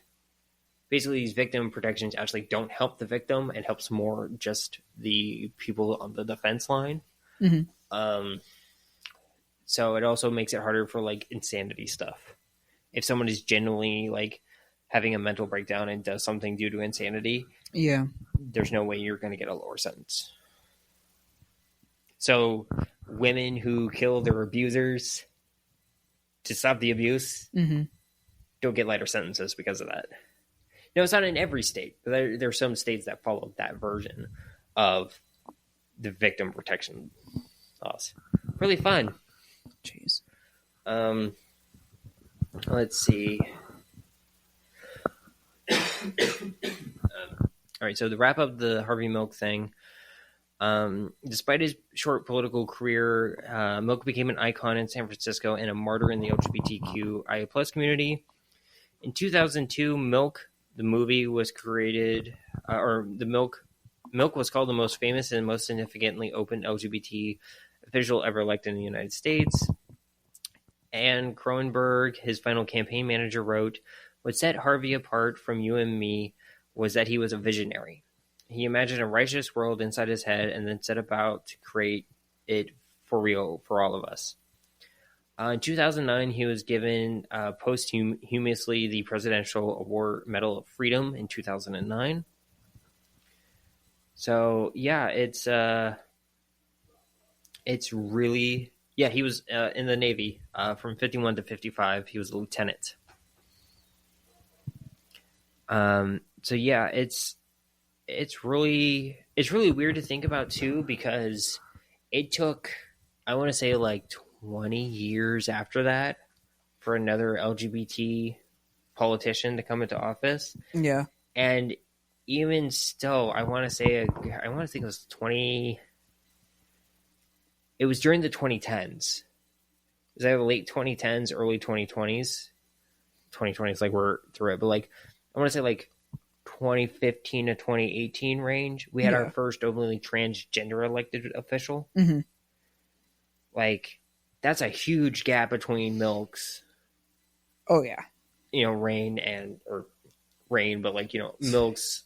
basically, these victim protections actually don't help the victim. It helps more just the people on the defense line. So it also makes it harder for like insanity stuff. If someone is genuinely like having a mental breakdown and does something due to insanity, there's no way you're going to get a lower sentence. So women who kill their abusers to stop the abuse don't get lighter sentences because of that. No, it's not in every state. There are some states that follow that version of the victim protection laws. Really fun. Jeez. Let's see. All right, so to wrap up the Harvey Milk thing, despite his short political career, Milk became an icon in San Francisco and a martyr in the LGBTQIA plus community. In 2002, Milk, the movie, was created, Milk was called the most famous and most significantly open LGBT official ever elected in the United States. Anne Cronenberg, his final campaign manager, wrote, "What set Harvey apart from you and me was that he was a visionary. He imagined a righteous world inside his head and then set about to create it for real for all of us." In 2009, he was given posthumously the Presidential Award Medal of Freedom in 2009. So yeah, it's really, yeah, he was in the Navy from 51 to 55. He was a lieutenant. So yeah, it's really weird to think about too, because it took, I want to say, like 20 years after that for another LGBT politician to come into office. Yeah. And even still, I want to think it was it was during the 2010s. It was either late 2010s, early 2020s. 2020s, like, we're through it, but like, I want to say like 2015 to 2018 range, we had our first openly transgender elected official. Mm-hmm. Like, that's a huge gap between Milk's, Rain, but like, Milk's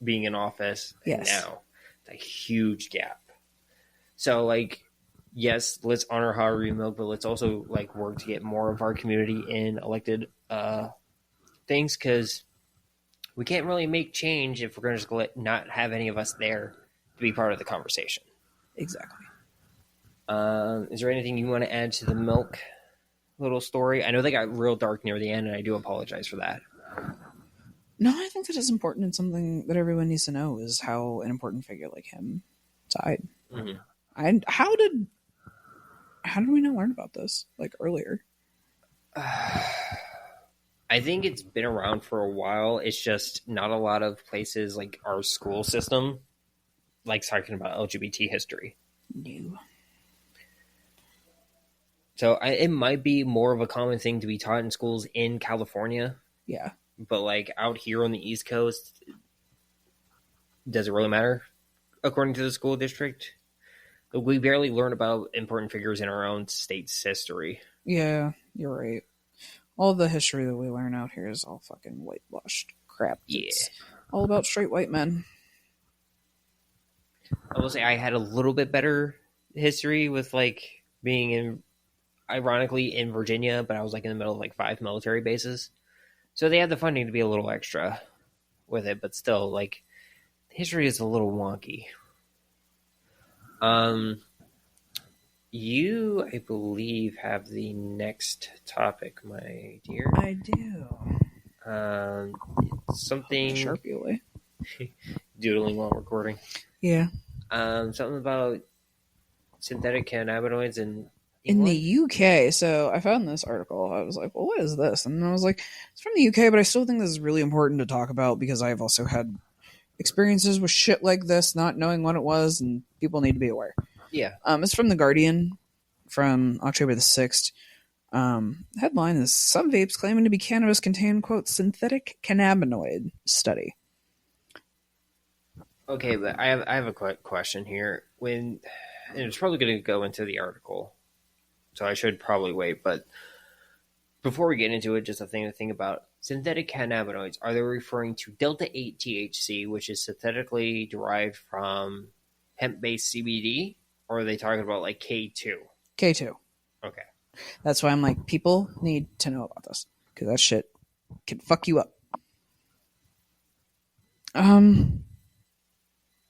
being in office. Yes. Now it's a huge gap. So like, yes, let's honor Harvey Milk, but let's also like work to get more of our community in elected things, because we can't really make change if we're going to just not have any of us there to be part of the conversation. Exactly. Is there anything you want to add to the Milk little story? I know they got real dark near the end, and I do apologize for that. No, I think that is important, and something that everyone needs to know is how an important figure like him died. Mm-hmm. And how did we not learn about this like earlier? I think it's been around for a while. It's just not a lot of places, like our school system, like talking about LGBT history. No. So it might be more of a common thing to be taught in schools in California. Yeah. But like out here on the East Coast, does it really matter? According to the school district, we barely learn about important figures in our own state's history. Yeah, you're right. All the history that we learn out here is all fucking whitewashed crap. Yeah. It's all about straight white men. I will say I had a little bit better history with like being ironically in Virginia, but I was like in the middle of like 5 military bases. So they had the funding to be a little extra with it, but still, like, history is a little wonky. You, I believe, have the next topic, my dear. I do. It's something... Sharpie away. Doodling while recording. Yeah. Something about synthetic cannabinoids in in the UK. So I found this article. I was like, well, what is this? And I was like, it's from the UK, but I still think this is really important to talk about because I've also had experiences with shit like this, not knowing what it was, and people need to be aware. Yeah. It's from The Guardian from October the 6th. Headline is, some vapes claiming to be cannabis contain, quote, synthetic cannabinoid study. Okay, but I have a quick question here. And it's probably going to go into the article, so I should probably wait. But before we get into it, just a thing to think about. Synthetic cannabinoids, are they referring to Delta-8 THC, which is synthetically derived from hemp-based CBD, or are they talking about like K2? K2. Okay. That's why I'm like, people need to know about this, because that shit can fuck you up.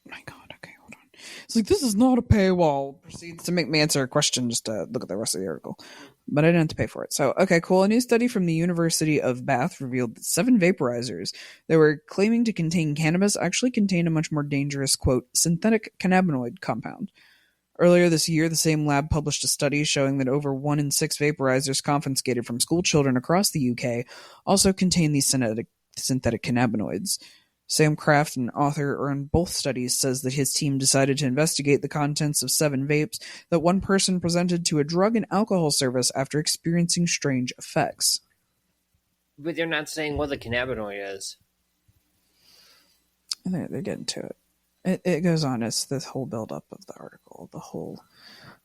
My God, okay, hold on. It's like, this is not a paywall. Proceeds to make me answer a question just to look at the rest of the article. but I didn't have to pay for it. So, okay, cool. A new study from the University of Bath revealed that 7 vaporizers that were claiming to contain cannabis actually contained a much more dangerous, quote, synthetic cannabinoid compound. Earlier this year, the same lab published a study showing that over 1 in 6 vaporizers confiscated from school children across the UK also contain these synthetic cannabinoids. Sam Kraft, an author on both studies, says that his team decided to investigate the contents of 7 vapes that one person presented to a drug and alcohol service after experiencing strange effects. But they're not saying what the cannabinoid is. They're getting to it. It goes on. It's the whole build-up of the article, the whole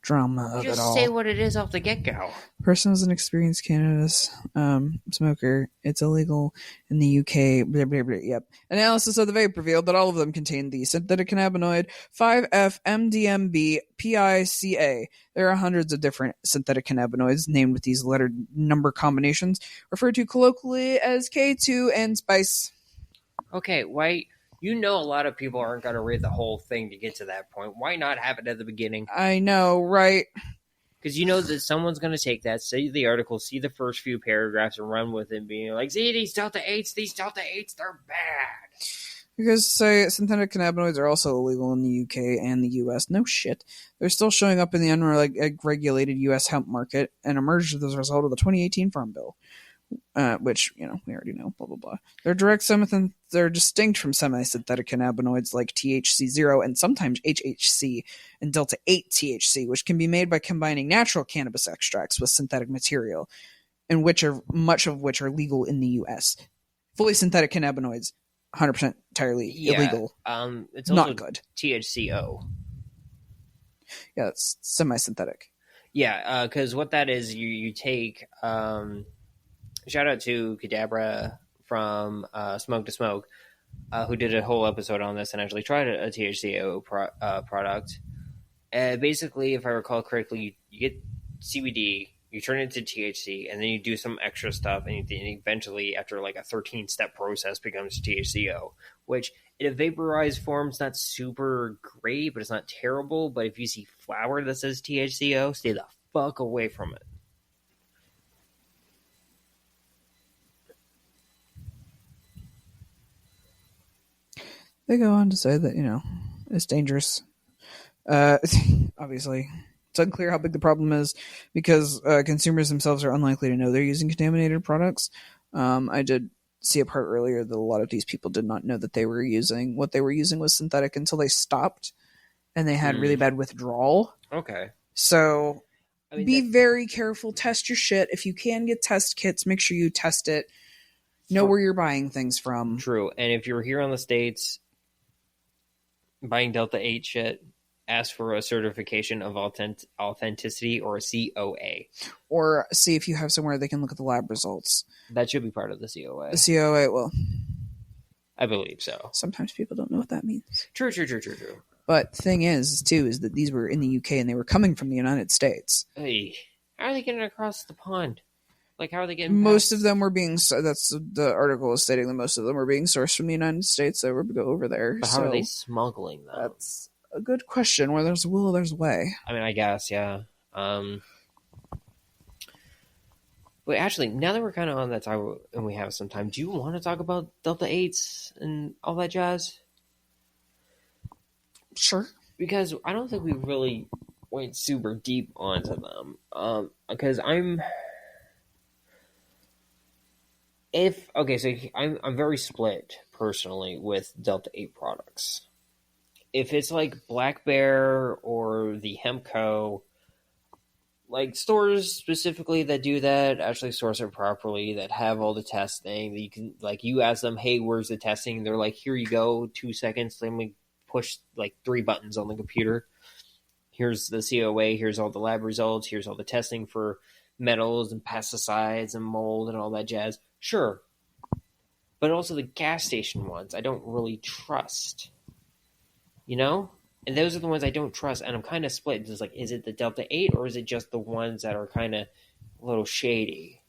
drama of it all. Just say what it is off the get-go. Person is an experienced cannabis smoker. It's illegal in the UK. Blah, blah, blah, yep. Analysis of the vape revealed that all of them contain the synthetic cannabinoid 5-FMDMB-PICA. There are hundreds of different synthetic cannabinoids named with these letter number combinations, referred to colloquially as K2 and spice. Okay, why? You know a lot of people aren't going to read the whole thing to get to that point. Why not have it at the beginning? I know, right? Because you know that someone's going to take that, see the article, see the first few paragraphs, and run with it, being like, see, these Delta 8s, they're bad. Because synthetic cannabinoids are also illegal in the UK and the US. No shit. They're still showing up in the unregulated US hemp market and emerged as a result of the 2018 Farm Bill. Which, we already know, blah, blah, blah. They're distinct from semi-synthetic cannabinoids like THC0 and sometimes HHC and Delta-8 THC, which can be made by combining natural cannabis extracts with synthetic material, and much of which are legal in the U.S. Fully synthetic cannabinoids, 100% entirely illegal. It's also not good. THCO. Yeah, it's semi-synthetic. Yeah, because what that is, you take... shout out to Kadabra from Smoke to Smoke, who did a whole episode on this and actually tried a THCO product. Basically, if I recall correctly, you get CBD, you turn it into THC, and then you do some extra stuff, and eventually, after like a 13-step process, becomes THCO, which in a vaporized form is not super great, but it's not terrible. But if you see flower that says THCO, stay the fuck away from it. They go on to say that, it's dangerous. Obviously, it's unclear how big the problem is because consumers themselves are unlikely to know they're using contaminated products. I did see a part earlier that a lot of these people did not know that what they were using was synthetic until they stopped and they had really bad withdrawal. Okay. So be very careful. Test your shit. If you can get test kits, make sure you test it. Know where you're buying things from. True. And if you're here in the States buying Delta 8 shit, ask for a certification of authenticity or a COA. Or see if you have somewhere they can look at the lab results. That should be part of the COA. The COA, well, I believe so. Sometimes people don't know what that means. True. But the thing is that these were in the UK and they were coming from the United States. Hey, how are they getting across the pond? Like, how are they getting most of them were being... That's the article is stating that most of them were being sourced from the United States. They were go over there. But how are they smuggling them? That's a good question. Where there's a will, there's a way. I mean, I guess, yeah. But actually, now that we're kind of on that time and we have some time, do you want to talk about Delta 8s and all that jazz? Sure. Because I don't think we really went super deep onto them. Because I'm very split personally with Delta 8 products. If it's like Black Bear or the Hemp Co., like stores specifically that do that, actually source it properly, that have all the testing, that you can, like, you ask them, hey, where's the testing? They're like, here you go, 2 seconds, let me push like 3 buttons on the computer. Here's the COA, here's all the lab results, here's all the testing for metals and pesticides and mold and all that jazz. Sure. But also the gas station ones, I don't really trust. You know? And those are the ones I don't trust, and I'm kind of split. It's like, is it the Delta 8, or is it just the ones that are kind of a little shady?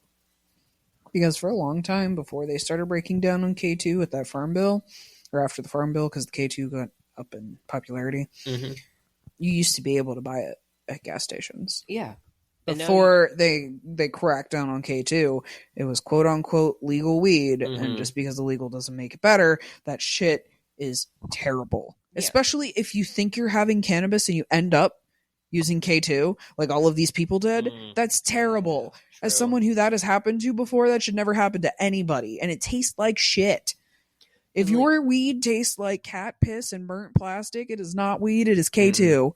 Because for a long time, before they started breaking down on K2 with that Farm Bill, or after the Farm Bill, because the K2 got up in popularity, you used to be able to buy it at gas stations. Yeah. Before they cracked down on K2, it was quote unquote legal weed, and just because the legal doesn't make it better, that shit is terrible. Yeah. Especially if you think you're having cannabis and you end up using K2, like all of these people did. That's terrible. Yeah, as someone who that has happened to before, that should never happen to anybody, and it tastes like shit. If your weed tastes like cat piss and burnt plastic, it is not weed, it is K2.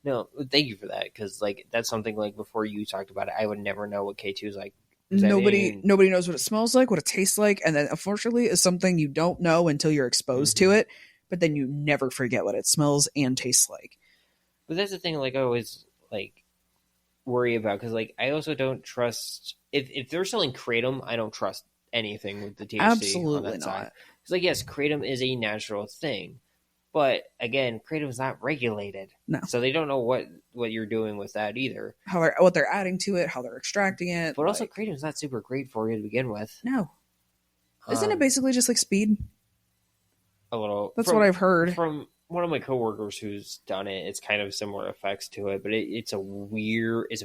No, thank you for that, because like that's something like before you talked about it, I would never know what K2 is like. Nobody knows what it smells like, what it tastes like, and then unfortunately it's something you don't know until you're exposed to it, but then you never forget what it smells and tastes like. But that's the thing, like I always like worry about, because like I also don't trust if they're selling kratom, I don't trust anything with the THC. Absolutely on that not. side. It's like, yes, kratom is a natural thing. But again, kratom is not regulated, so they don't know what you're doing with that either. What they're adding to it, how they're extracting it. But also, kratom is not super great for you to begin with. No, isn't it basically just like speed? A little. That's what I've heard from one of my coworkers who's done it. It's kind of similar effects to it, but it's a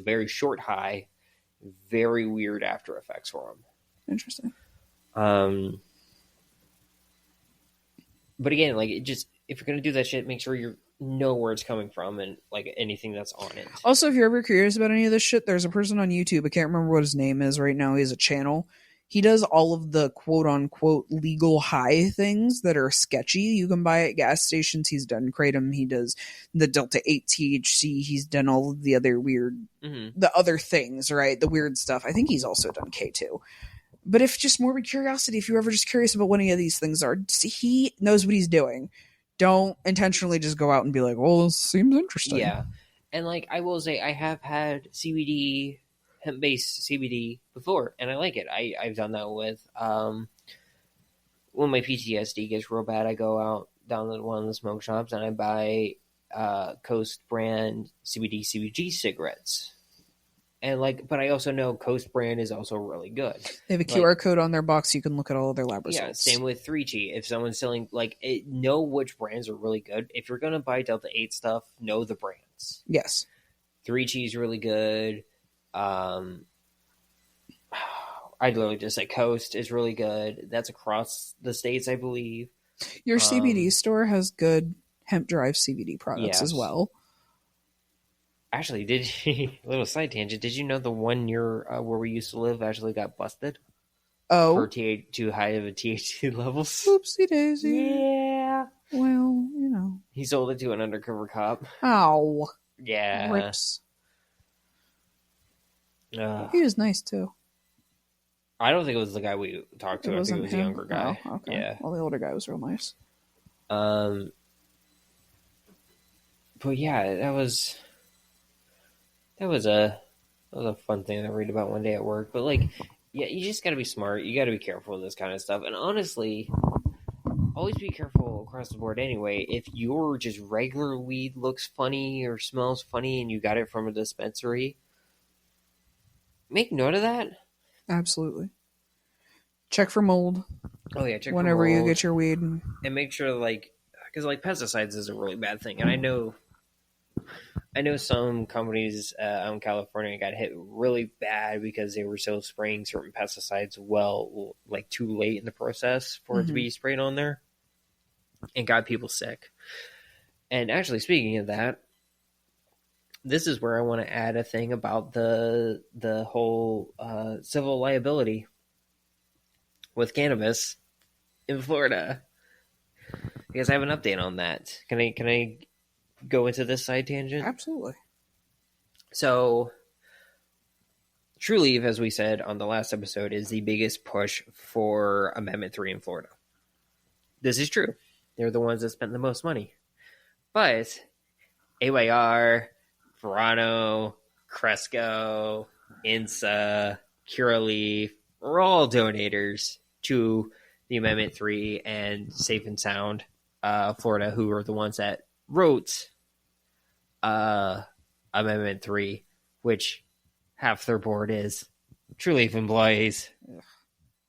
very short high, very weird after effects for them. Interesting. But again, like it just. If you're going to do that shit, make sure you know where it's coming from and like anything that's on it. Also, if you're ever curious about any of this shit, there's a person on YouTube. I can't remember what his name is right now. He has a channel. He does all of the quote unquote legal high things that are sketchy. You can buy at gas stations. He's done kratom. He does the Delta 8 THC. He's done all of the other weird, the other things, right? The weird stuff. I think he's also done K2. But if just more curiosity, if you're ever just curious about what any of these things are, he knows what he's doing. Don't intentionally just go out and be like, well, this seems interesting. Yeah. And like I will say, I have had CBD, hemp-based CBD before, and I like it. I've done that with when my PTSD gets real bad, I go out down to one of the smoke shops and I buy Coast brand CBG cigarettes. And like, but I also know Coast brand is also really good. They have a QR code on their box. You can look at all of their lab results. Yeah, same with 3G. If someone's selling, know which brands are really good. If you're going to buy Delta 8 stuff, know the brands. Yes. 3G is really good. I'd literally just say Coast is really good. That's across the states, I believe. Your CBD store has good hemp-derived CBD products as well. Actually, little side tangent, did you know the one near where we used to live actually got busted? Oh. For too high of a THC levels. Oopsie daisy. Yeah. Well, you know. He sold it to an undercover cop. Ow. Yeah. Rips. He was nice, too. I don't think it was the guy we talked to. I think it was the younger guy. Oh, okay. Yeah. Well, the older guy was real nice. But yeah, that was a fun thing to read about one day at work. But like, yeah, you just got to be smart. You got to be careful with this kind of stuff. And honestly, always be careful across the board anyway. If your just regular weed looks funny or smells funny and you got it from a dispensary, make note of that. Absolutely. Check for mold. Oh yeah, check whenever for mold. You get your weed. And make sure because pesticides is a really bad thing. And I know some companies out in California got hit really bad because they were still spraying certain pesticides too late in the process for it to be sprayed on there and got people sick. And actually, speaking of that, this is where I want to add a thing about the whole civil liability with cannabis in Florida, because I have an update on that. Can I go into this side tangent? Absolutely. So, Trulieve, as we said on the last episode, is the biggest push for Amendment 3 in Florida. This is true. They're the ones that spent the most money. But AYR, Verano, Cresco, INSA, Curaleaf are all donators to the Amendment 3 and Safe and Sound Florida, who are the ones that wrote Amendment 3, which half their board is Trulieve employees. Ugh.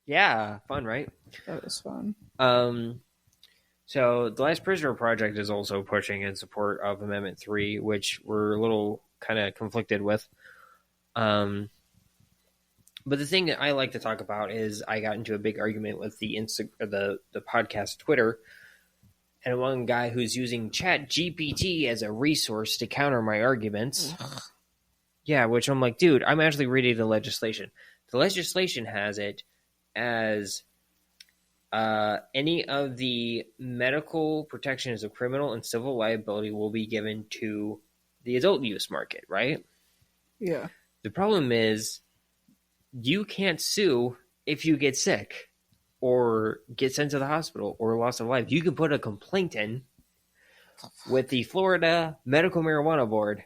Yeah, fun, right? That was fun. So the Last Prisoner Project is also pushing in support of Amendment 3, which we're a little kind of conflicted with. But the thing that I like to talk about is I got into a big argument with the podcast Twitter, and one guy who's using Chat GPT as a resource to counter my arguments. Yeah, which I'm like, dude, I'm actually reading the legislation. The legislation has it as any of the medical protections of criminal and civil liability will be given to the adult use market, right? Yeah. The problem is you can't sue if you get sick or get sent to the hospital or loss of life. You can put a complaint in with the Florida Medical Marijuana Board.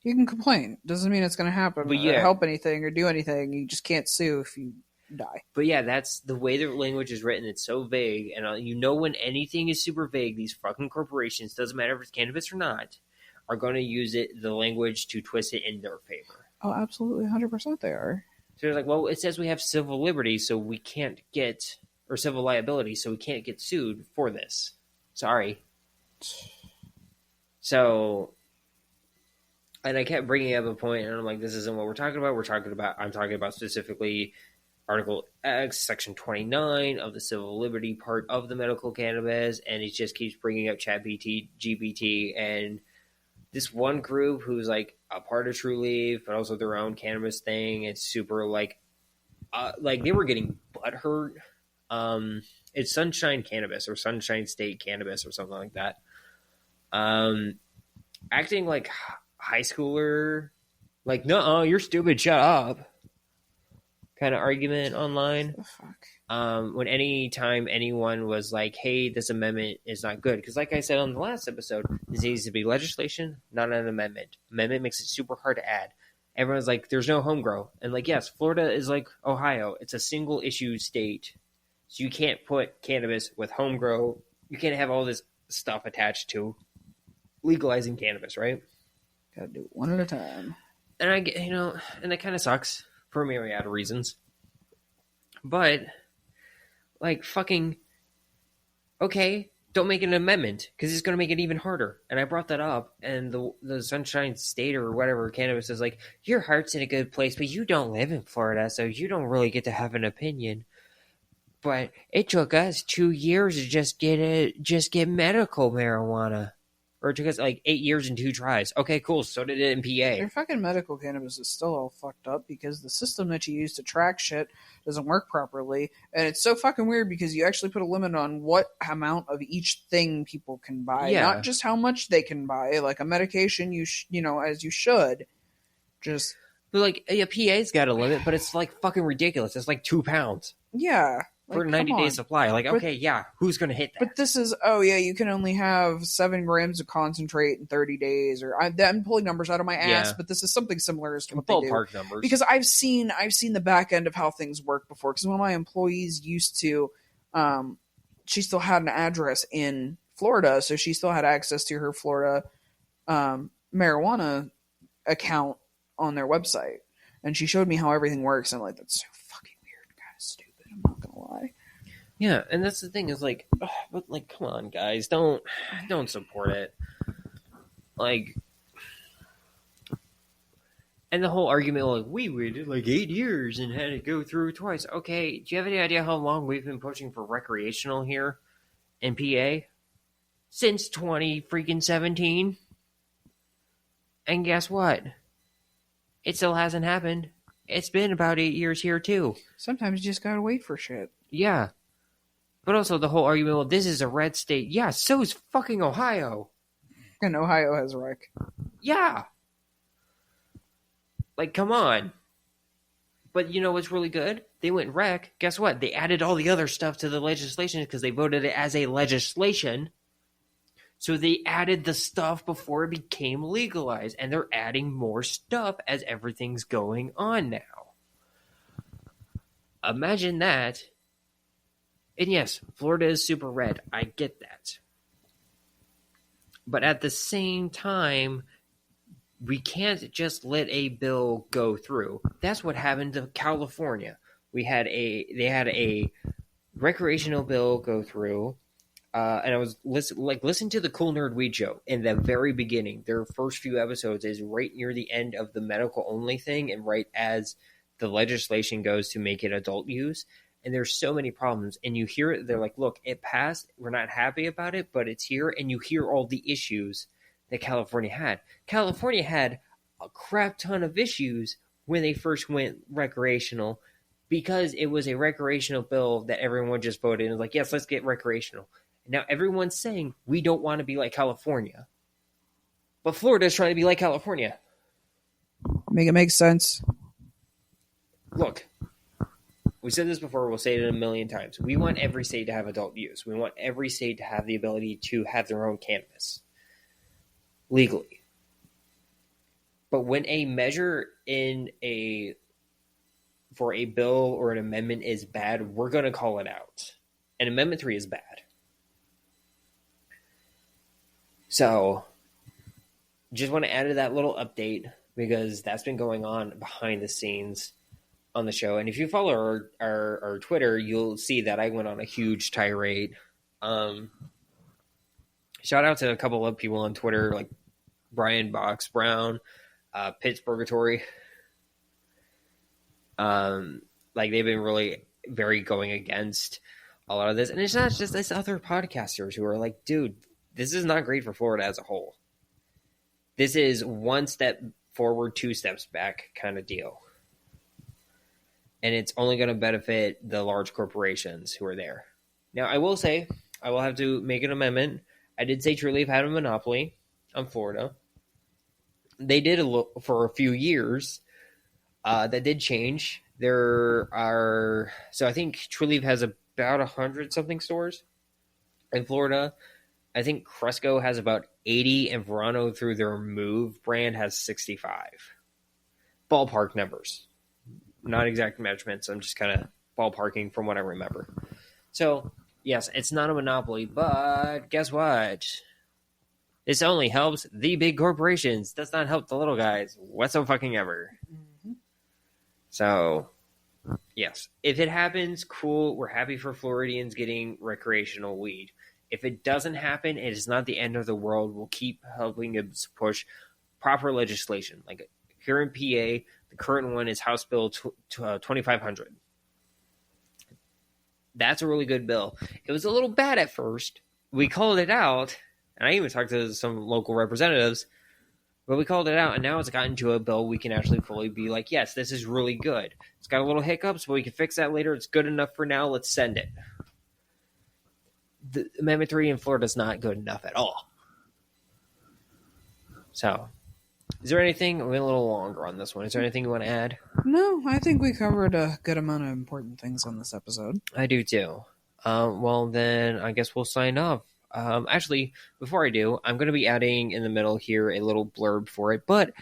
You can complain. Doesn't mean it's going to happen But or yeah. help anything or do anything. You just can't sue if you die. But yeah, that's the way the language is written. It's so vague. And you know when anything is super vague, these fucking corporations, doesn't matter if it's cannabis or not, are going to use the language to twist it in their favor. Oh, absolutely. 100% they are. So they're like, well, it says we have civil liberty, so we can't get, or civil liability, so we can't get sued for this. Sorry. So, and I kept bringing up a point, and I'm like, this isn't what we're talking about. I'm talking about specifically Article X, Section 29 of the civil liberty part of the medical cannabis, and it just keeps bringing up GPT, and this one group who's like a part of True Leaf, but also their own cannabis thing. It's super like they were getting butthurt. It's Sunshine Cannabis or Sunshine State Cannabis or something like that. Acting like high schooler, like, no, you're stupid, shut up, kind of argument online. The fuck? When anytime anyone was like, hey, this amendment is not good. Because like I said on the last episode, this needs to be legislation, not an amendment. Amendment makes it super hard to add. Everyone's like, there's no home grow. And like, yes, Florida is like Ohio. It's a single issue state. So you can't put cannabis with home grow. You can't have all this stuff attached to legalizing cannabis, right? Gotta do it one at a time. And I get, and that kind of sucks for a myriad of reasons. But, like, fucking, okay, don't make an amendment, because it's going to make it even harder. And I brought that up, and the Sunshine State or whatever cannabis is like, your heart's in a good place, but you don't live in Florida, so you don't really get to have an opinion. But it took us 2 years to just get medical marijuana. Or it took us like 8 years and 2 tries. Okay, cool. So did it in PA. Your fucking medical cannabis is still all fucked up because the system that you use to track shit doesn't work properly. And it's so fucking weird because you actually put a limit on what amount of each thing people can buy. Yeah. Not just how much they can buy. Like a medication, as you should. Just... But like, yeah, PA's got a limit, but it's like fucking ridiculous. It's like 2 pounds. Yeah. For a 90-day supply. Like, okay, yeah, who's going to hit that? But this is, you can only have 7 grams of concentrate in 30 days. Or I'm pulling numbers out of my ass, but this is something similar as to what they do. Ballpark numbers. Because I've seen the back end of how things work before. Because one of my employees used to, she still had an address in Florida, so she still had access to her Florida marijuana account on their website. And she showed me how everything works, and I'm like, that's so fucking weird, kind of stupid. I'm not gonna lie. Yeah, and that's the thing is like, but like, come on, guys, don't support it. Like, and the whole argument, like, we waited like 8 years and had to go through twice. Okay, do you have any idea how long we've been pushing for recreational here in PA? Since 2017. And guess what? It still hasn't happened. It's been about 8 years here too. Sometimes you just gotta wait for shit. Yeah. But also the whole argument, well, this is a red state. Yeah, so is fucking Ohio. And Ohio has rec. Yeah. Like, come on. But you know what's really good? They went rec. Guess what? They added all the other stuff to the legislation because they voted it as a legislation. So they added the stuff before it became legalized. And they're adding more stuff as everything's going on now. Imagine that. And yes, Florida is super red. I get that. But at the same time, we can't just let a bill go through. That's what happened to California. They had a recreational bill go through, And I was listen to the Cool Nerd Weed Show in the very beginning. Their first few episodes is right near the end of the medical only thing, and right as the legislation goes to make it adult use. And there's so many problems, and you hear it. They're like, "Look, it passed. We're not happy about it, but it's here." And you hear all the issues that California had. California had a crap ton of issues when they first went recreational, because it was a recreational bill that everyone just voted and was like, "Yes, let's get recreational." And now everyone's saying we don't want to be like California, but Florida's trying to be like California. Make it make sense. Look. We said this before, we'll say it a million times. We want every state to have adult use. We want every state to have the ability to have their own cannabis legally. But when a measure for a bill or an amendment is bad, we're going to call it out. And Amendment 3 is bad. So, just want to add to that little update, because that's been going on behind the scenes on the show. And if you follow our Twitter, you'll see that I went on a huge tirade. Shout out to a couple of people on Twitter, like Brian Box Brown, Pittsburgh. Like, they've been really very going against a lot of this. And it's not just this other podcasters who are like, dude, this is not great for Florida as a whole. This is one step forward, two steps back kind of deal. And it's only going to benefit the large corporations who are there. Now, I will say, I will have to make an amendment. I did say True Leaf had a monopoly on Florida. They did for a few years. That did change. So I think True Leaf has about 100-something stores in Florida. I think Cresco has about 80, and Verano, through their Move brand, has 65. Ballpark numbers. Not exact measurements. I'm just kind of ballparking from what I remember. So, yes, it's not a monopoly, but guess what? This only helps the big corporations. Does not help the little guys whatsoever. Mm-hmm. So, yes, if it happens, cool. We're happy for Floridians getting recreational weed. If it doesn't happen, it is not the end of the world. We'll keep helping to push proper legislation. Like here in PA, the current one is House Bill 2500. That's a really good bill. It was a little bad at first. We called it out, and I even talked to some local representatives, but we called it out, and now it's gotten to a bill we can actually fully be like, yes, this is really good. It's got a little hiccups, but we can fix that later. It's good enough for now. Let's send it. The Amendment 3 in Florida is not good enough at all. So, is there anything? We went a little longer on this one. Is there anything you want to add? No, I think we covered a good amount of important things on this episode. I do too. Well, then I guess we'll sign off. Actually, before I do, I'm going to be adding in the middle here a little blurb for it. But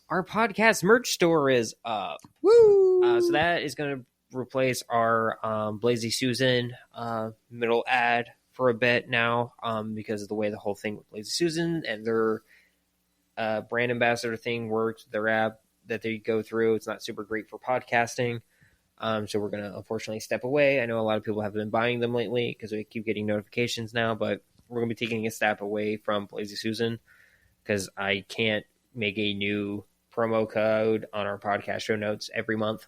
our podcast merch store is up. Woo! So that is going to replace our Blazy Susan middle ad for a bit now, because of the way the whole thing with Blazy Susan and their brand ambassador thing works, their app that they go through. It's not super great for podcasting. So we're going to unfortunately step away. I know a lot of people have been buying them lately because we keep getting notifications now, but we're going to be taking a step away from Blazy Susan because I can't make a new promo code on our podcast show notes every month.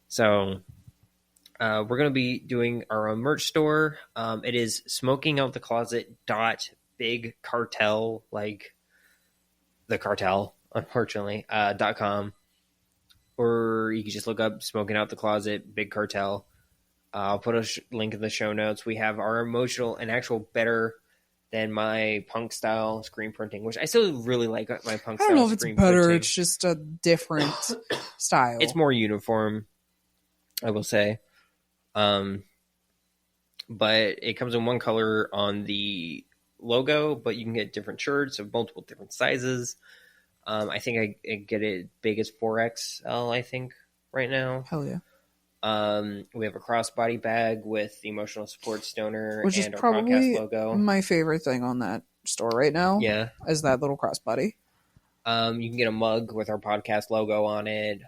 So we're going to be doing our own merch store. It is smokingoutthecloset.bigcartel, like the cartel, unfortunately, .com. Or you can just look up Smoking Out the Closet, Big Cartel. I'll put a link in the show notes. We have our emotional and actual better than my punk style screen printing, which I still really like my punk style. I don't know if it's better. Printing. It's just a different style. It's more uniform, I will say. But it comes in one color on the logo, but you can get different shirts of multiple different sizes. I think I get it big as 4XL, I think, right now. Hell yeah. We have a crossbody bag with the emotional support stoner, which and is our probably podcast logo. My favorite thing on that store right now. Yeah. Is that little crossbody. You can get a mug with our podcast logo on it.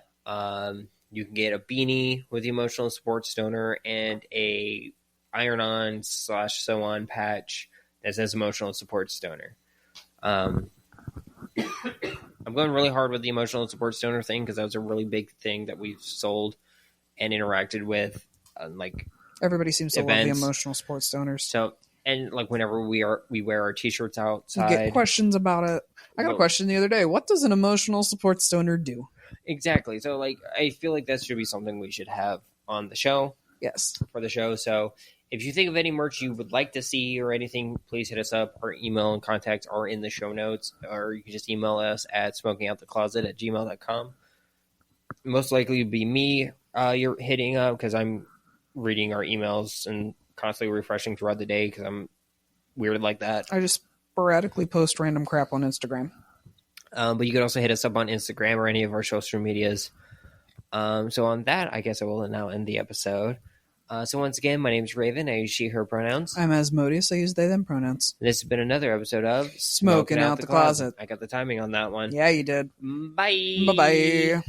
You can get a beanie with the emotional support stoner and a iron-on / sew-on patch that says emotional support stoner. I'm going really hard with the emotional support stoner thing because that was a really big thing that we've sold and interacted with, like everybody seems to events. love the emotional support stoners. So, and like whenever we wear our t-shirts outside, you get questions about it. I got a question the other day. What does an emotional support stoner do? Exactly. So, like, I feel like that should be something we should have on the show. Yes. For the show. So, if you think of any merch you would like to see or anything, please hit us up. Our email and contacts are in the show notes, or you can just email us at smokingoutthecloset@gmail.com. Most likely it'd be me you're hitting up because I'm reading our emails and constantly refreshing throughout the day because I'm weird like that. I just sporadically post random crap on Instagram. But you can also hit us up on Instagram or any of our social medias. So on that, I guess I will now end the episode. So once again, my name is Rayven. I use she, her pronouns. I'm Asmodeus. I use they, them pronouns. This has been another episode of Smoking Out the Closet. I got the timing on that one. Yeah, you did. Bye. Bye-bye.